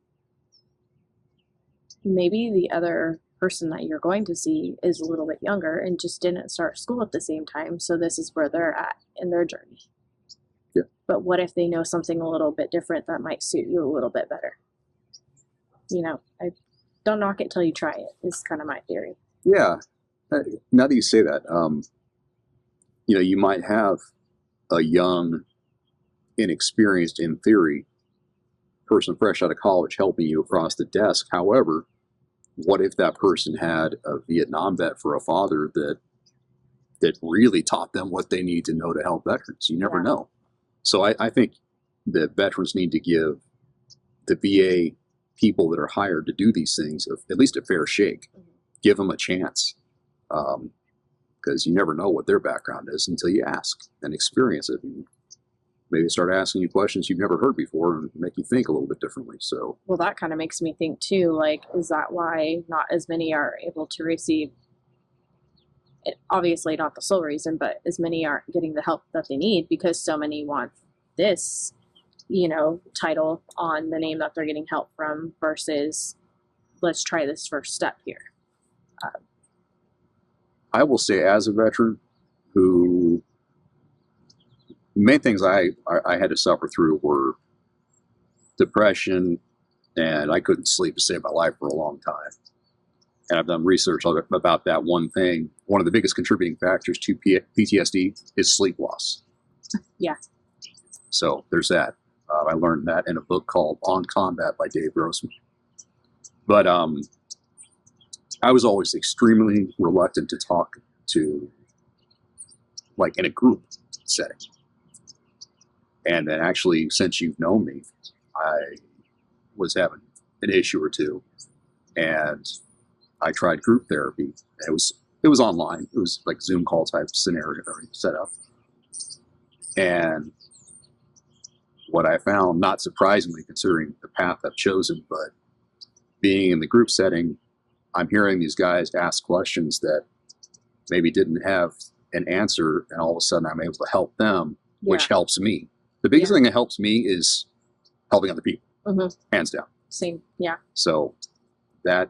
Maybe the other person that you're going to see is a little bit younger and just didn't start school at the same time, so this is where they're at in their journey. Yeah. But what if they know something a little bit different that might suit you a little bit better? You know, I don't knock it till you try it, is kind of my theory. Yeah. Now that you say that, you might have a young, inexperienced, in theory, person fresh out of college helping you across the desk. However, what if that person had a Vietnam vet for a father that really taught them what they need to know to help veterans? You never know. So I think that veterans need to give the VA people that are hired to do these things at least a fair shake. Give them a chance, because you never know what their background is until you ask and experience it. And maybe start asking you questions you've never heard before and make you think a little bit differently. So, well, that kind of makes me think too, like, is that why not as many are able to receive it? Obviously not the sole reason, but as many aren't getting the help that they need because so many want this, title on the name that they're getting help from versus let's try this first step here. I will say, as a veteran who, main things I had to suffer through were depression, and I couldn't sleep to save my life for a long time. And I've done research about that one thing. One of the biggest contributing factors to PTSD is sleep loss. Yeah. So there's that. I learned that in a book called On Combat by Dave Grossman. But I was always extremely reluctant to talk to, like, in a group setting. And then actually, since you've known me, I was having an issue or two, and I tried group therapy. It was online. It was like Zoom call type scenario already set up. And what I found, not surprisingly considering the path I've chosen, but being in the group setting, I'm hearing these guys ask questions that maybe didn't have an answer, and all of a sudden I'm able to help them, which helps me. The biggest thing that helps me is helping other people, hands down. Same, yeah. So that's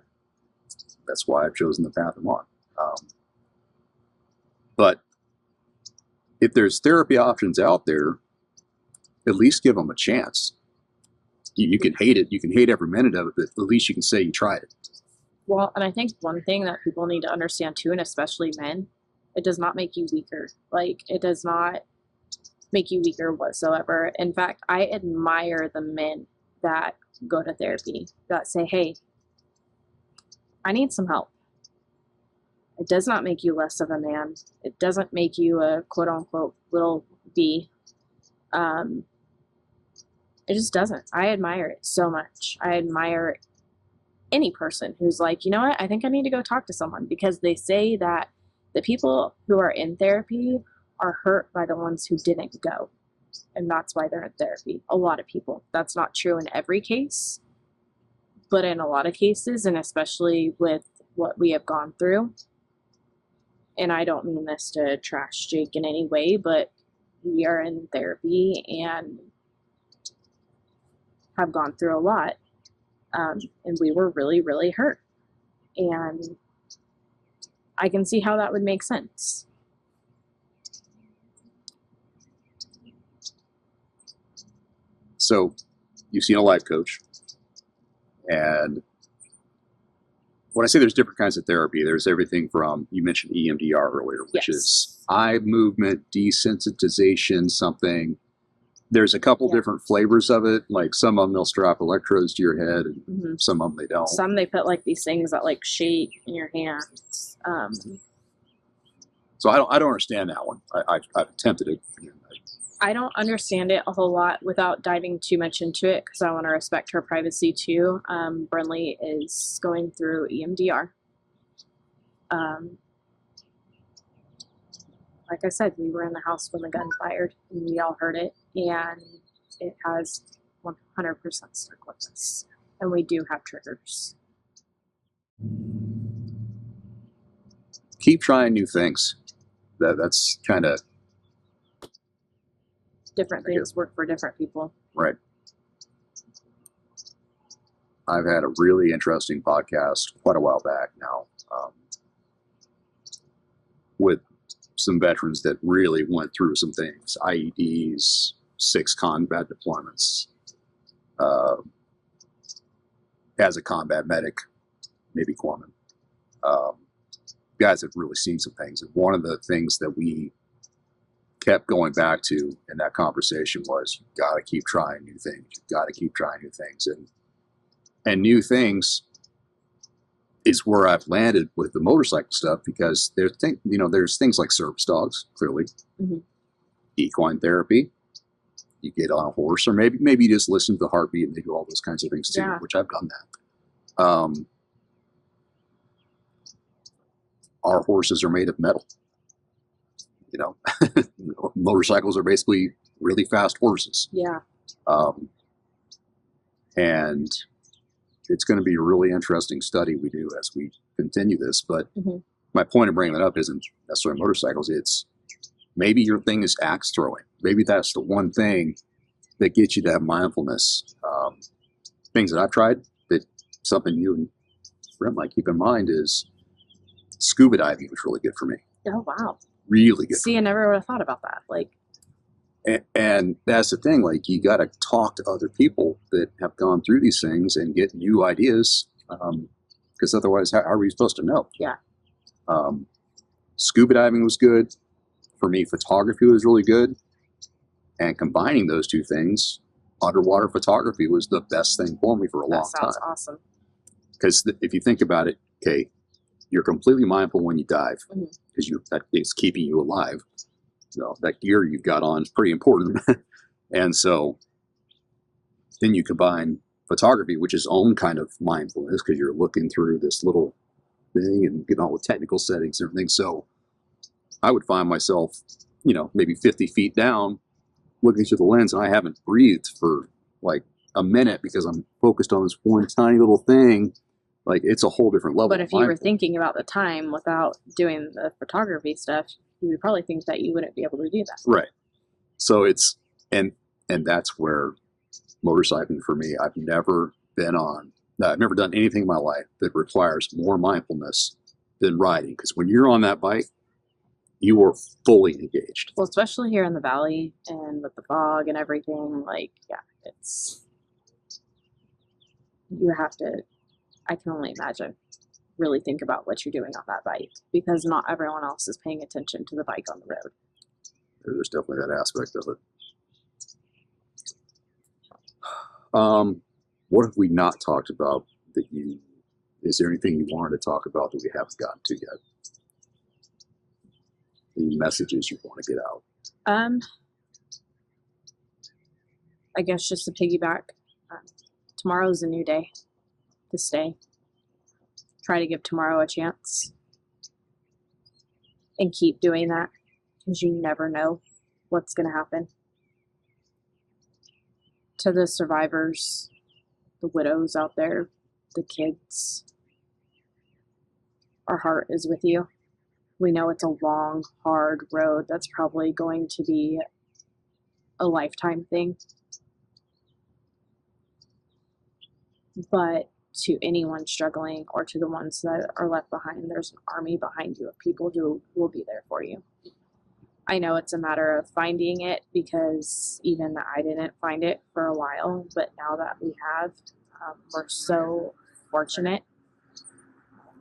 why I've chosen the path I'm on. But if there's therapy options out there, at least give them a chance. You can hate it. You can hate every minute of it, but at least you can say you tried it. Well, and I think one thing that people need to understand too, and especially men, it does not make you weaker. Like, it does not make you weaker whatsoever. In fact, I admire the men that go to therapy, that say, hey, I need some help. It does not make you less of a man. It doesn't make you a quote unquote little B. It just doesn't. I admire it so much. I admire any person who's like, you know what, I think I need to go talk to someone, because they say that the people who are in therapy are hurt by the ones who didn't go. And that's why they're in therapy. A lot of people. That's not true in every case, but in a lot of cases, and especially with what we have gone through. And I don't mean this to trash Jake in any way, but we are in therapy and have gone through a lot. And we were really, really hurt. And I can see how that would make sense. So you've seen a life coach, and when I say there's different kinds of therapy, there's everything from, you mentioned EMDR earlier, which is eye movement desensitization, something. There's a couple different flavors of it. Like some of them, they'll strap electrodes to your head, and some of them they don't. Some they put like these things that like shake in your hands. So I don't understand that one. I've attempted it. I don't understand it a whole lot without diving too much into it because I want to respect her privacy too. Brinley is going through EMDR. Like I said, we were in the house when the gun fired and we all heard it, and it has 100% stuck with us. And we do have triggers. Keep trying new things. That's kind of different things work for different people. Right. I've had a really interesting podcast quite a while back now with some veterans that really went through some things, IEDs, 6 combat deployments, as a combat medic, Navy corpsman. Guys have really seen some things. And one of the things that we kept going back to in that conversation was, you got to keep trying new things. You got to keep trying new things. And new things is where I've landed with the motorcycle stuff, because there's things like service dogs, clearly, equine therapy. You get on a horse, or maybe you just listen to the heartbeat and they do all those kinds of things too, which I've done that. Our horses are made of metal. Motorcycles are basically really fast horses. Yeah. And it's going to be a really interesting study we do as we continue this. But my point of bringing that up isn't necessarily motorcycles. It's maybe your thing is axe throwing. Maybe that's the one thing that gets you that mindfulness. Things that I've tried, that something you and Brent might keep in mind, is scuba diving was really good for me. Oh, wow. Really good. See, I never would have thought about that. And that's the thing, you got to talk to other people that have gone through these things and get new ideas, because otherwise, how are we supposed to know? Yeah. Scuba diving was good. For me, photography was really good. And combining those two things, underwater photography was the best thing for me for a long time. That sounds awesome. Because if you think about it, okay, you're completely mindful when you dive, because that is keeping you alive. So that gear you've got on is pretty important. And so then you combine photography, which is own kind of mindfulness, because you're looking through this little thing and getting all the technical settings and everything. So I would find myself, maybe 50 feet down, looking through the lens, and I haven't breathed for like a minute because I'm focused on this one tiny little thing. It's a whole different level. But if you were thinking about the time without doing the photography stuff, you would probably think that you wouldn't be able to do that. Right. So it's, and that's where motorcycling for me, I've never done anything in my life that requires more mindfulness than riding. Because when you're on that bike, you are fully engaged. Well, especially here in the valley and with the fog and everything, you have to, I can only imagine, really think about what you're doing on that bike, because not everyone else is paying attention to the bike on the road. There's definitely that aspect of it. What have we not talked about is there anything you wanted to talk about that we haven't gotten to yet? Any messages you want to get out? I guess just to piggyback, tomorrow's a new day to stay. Try to give tomorrow a chance and keep doing that because you never know what's going to happen. To the survivors, the widows out there, the kids, our heart is with you. We know it's a long, hard road that's probably going to be a lifetime thing. But to anyone struggling or to the ones that are left behind, there's an army behind you of people who will be there for you. I know it's a matter of finding it, because even I didn't find it for a while, but now that we have, we're so fortunate,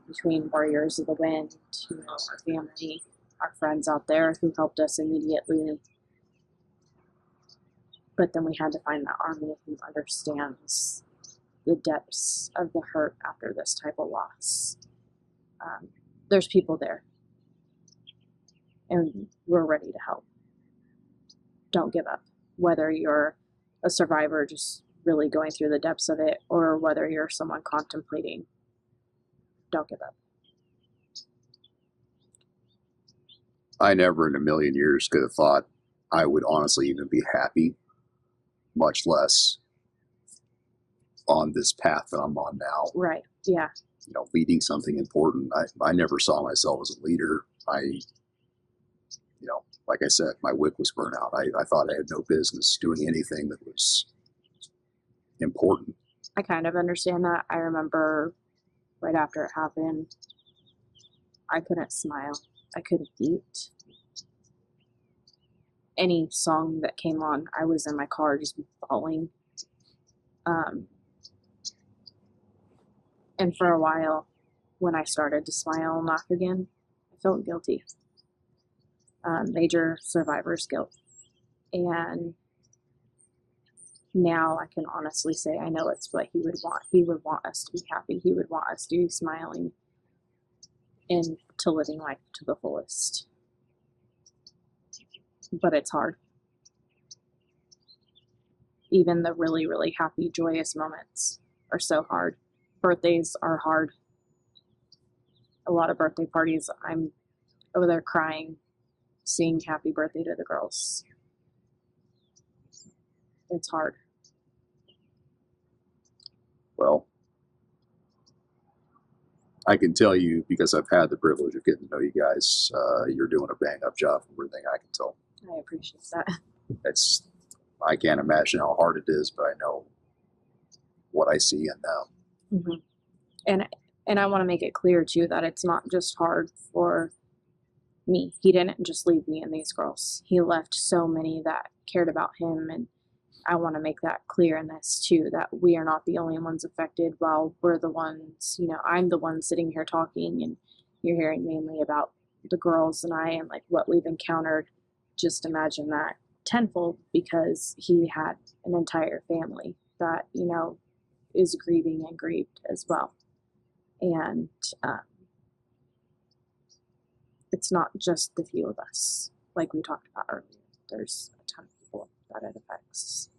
between Warriors of the Wind, our family, our friends out there who helped us immediately. But then we had to find that army who understands the depths of the hurt after this type of loss. There's people there, and we're ready to help. Don't give up. Whether you're a survivor just really going through the depths of it, or whether you're someone contemplating, don't give up. I never in a million years could have thought I would honestly even be happy, much less on this path that I'm on now. Right. Yeah. Leading something important. I never saw myself as a leader. Like I said, my wick was burnt out. I thought I had no business doing anything that was important. I kind of understand that. I remember right after it happened, I couldn't smile. I couldn't eat. Any song that came on, I was in my car just bawling. And for a while, when I started to smile and laugh again, I felt guilty. Major survivor's guilt. And now I can honestly say I know it's what he would want. He would want us to be happy. He would want us to be smiling and to living life to the fullest. But it's hard. Even the really, really happy, joyous moments are so hard. Birthdays are hard. A lot of birthday parties, I'm over there crying, singing happy birthday to the girls. It's hard. Well, I can tell you, because I've had the privilege of getting to know you guys, you're doing a bang-up job from everything I can tell. I appreciate that. I can't imagine how hard it is, but I know what I see in them. Mm-hmm. And I want to make it clear too that it's not just hard for me. He didn't just leave me and these girls. He left so many that cared about him, and I want to make that clear in this too, that we are not the only ones affected. While we're the ones, I'm the one sitting here talking, and you're hearing mainly about the girls and I and like what we've encountered. Just imagine that tenfold, because he had an entire family that, is grieving and grieved as well. And it's not just the few of us, like we talked about earlier. There's a ton of people that it affects.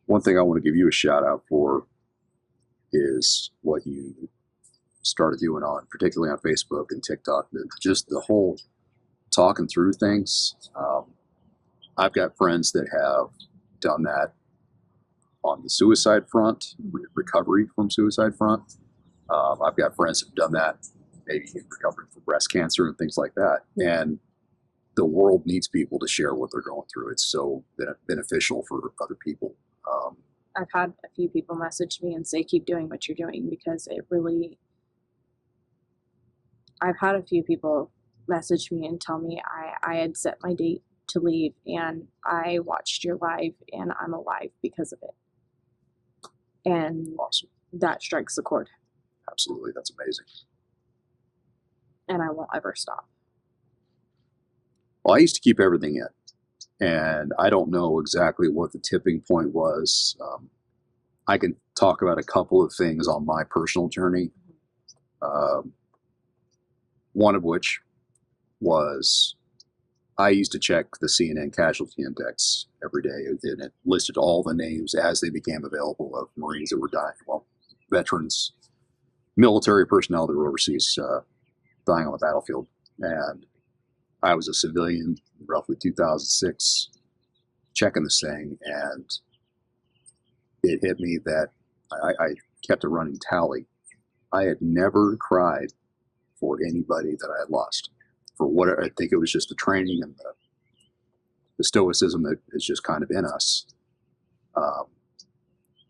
One thing I want to give you a shout out for is what you started doing particularly on Facebook and TikTok, just the whole talking through things. I've got friends that have done that on the suicide front, recovery from suicide front. I've got friends who've done that maybe in recovery from breast cancer and things like that. And the world needs people to share what they're going through. It's so beneficial for other people. I've had a few people message me and say, keep doing what you're doing, because it really, I've had a few people message me and tell me I had set my date to leave and I watched your live and I'm alive because of it. And Awesome. That strikes a chord. Absolutely. That's amazing. And I won't ever stop. Well, I used to keep everything in, and I don't know exactly what the tipping point was. I can talk about a couple of things on my personal journey. One of which was I used to check the CNN casualty index every day, and it listed all the names as they became available of Marines that were dying. Well, veterans, military personnel that were overseas, the dying on the battlefield. And I was a civilian, roughly 2006, checking this thing, and it hit me that I kept a running tally. I had never cried for anybody that I had lost. For what I think it was just the training and the stoicism that is just kind of in us.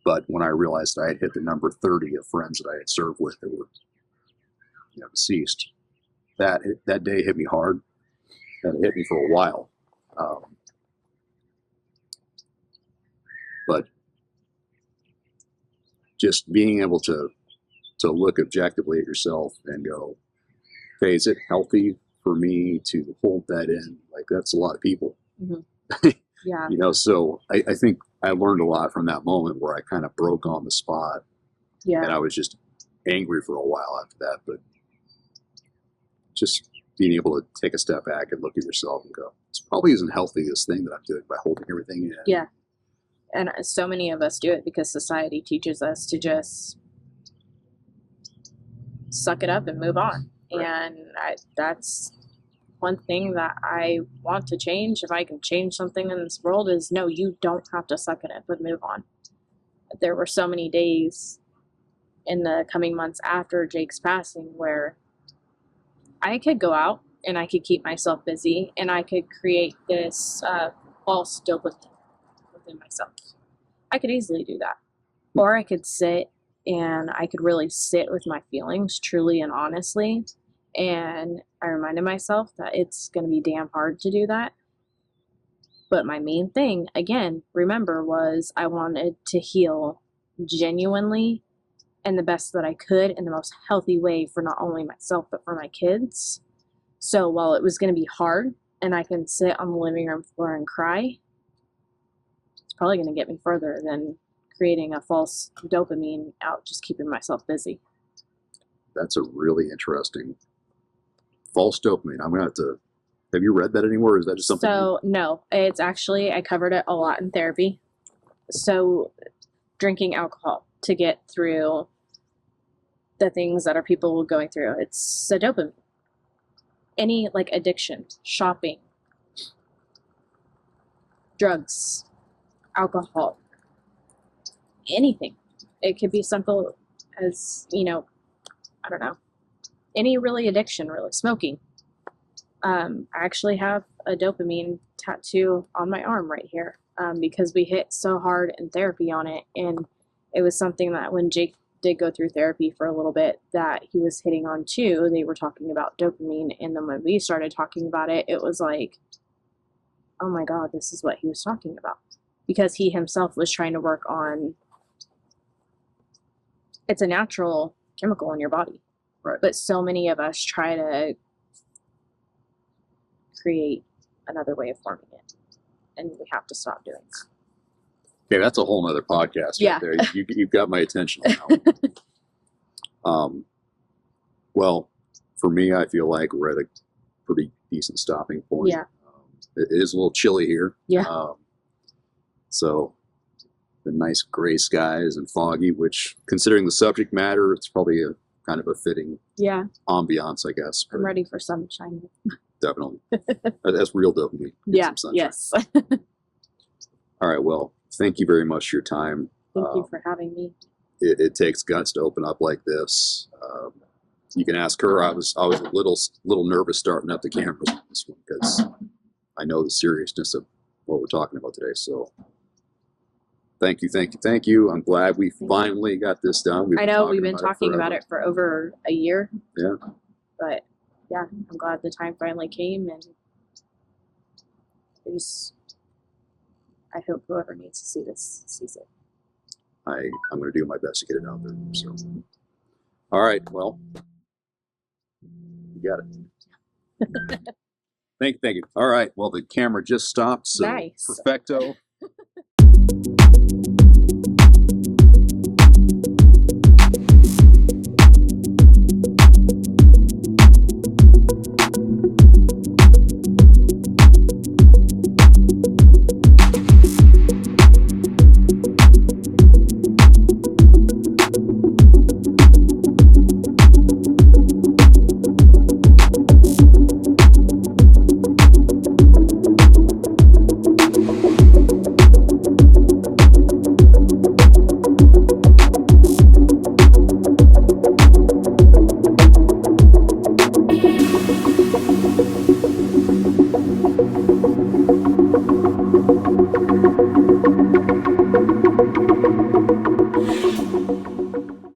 But when I realized I had hit the number 30 of friends that I had served with that were, deceased, that day hit me hard. And it hit me for a while. But just being able to look objectively at yourself and go, okay, is it healthy for me to hold that in? Like, that's a lot of people. Mm-hmm. Yeah. So I think I learned a lot from that moment where I kind of broke on the spot. Yeah. And I was just angry for a while after that. But just being able to take a step back and look at yourself and go, this probably isn't healthy, this thing that I'm doing by holding everything in. Yeah. And so many of us do it because society teaches us to just suck it up and move on. Right. And that's one thing that I want to change. If I can change something in this world, is no, you don't have to suck it up and move on. There were so many days in the coming months after Jake's passing where I could go out and I could keep myself busy and I could create this false dopamine within myself. I could easily do that. Or I could sit and I could really sit with my feelings truly and honestly. And I reminded myself that it's going to be damn hard to do that. But my main thing, again, remember, was I wanted to heal genuinely and the best that I could in the most healthy way for not only myself, but for my kids. So while it was going to be hard and I can sit on the living room floor and cry, it's probably going to get me further than creating a false dopamine out, just keeping myself busy. That's a really interesting false dopamine. I'm going to have you read that anywhere? Or is that just something? So no, it's actually, I covered it a lot in therapy. So drinking alcohol to get through the things that are people going through. It's a dopamine. Any like addiction, shopping, drugs, alcohol, anything. It could be simple as, I don't know, any really addiction, really. Smoking. I actually have a dopamine tattoo on my arm right here because we hit so hard in therapy on it. And it was something that when Jake did go through therapy for a little bit that he was hitting on too. They were talking about dopamine. And then when we started talking about it, it was like, oh my God, this is what he was talking about. Because he himself was trying to work on, it's a natural chemical in your body. Right. But so many of us try to create another way of forming it. And we have to stop doing that. Okay, that's a whole nother podcast right there. You've got my attention now. Well, for me, I feel like we're at a pretty decent stopping point. Yeah. It is a little chilly here. Yeah. So the nice gray skies and foggy, which, considering the subject matter, it's probably a kind of a fitting ambiance, I guess. I'm ready for sunshine. Definitely. That's real dopamine. Yeah. Yes. All right. Well, thank you very much for your time. Thank you for having me. It takes guts to open up like this. You can ask her. I was a little nervous starting up the cameras on this one because I know the seriousness of what we're talking about today. So thank you. I'm glad we finally got this done. I know we've been talking about it for over a year. Yeah. But yeah, I'm glad the time finally came, and I hope whoever needs to see this sees it. I'm going to do my best to get it out there. So, all right. Well, you got it. Thank you. All right. Well, the camera just stopped. So nice. Perfecto.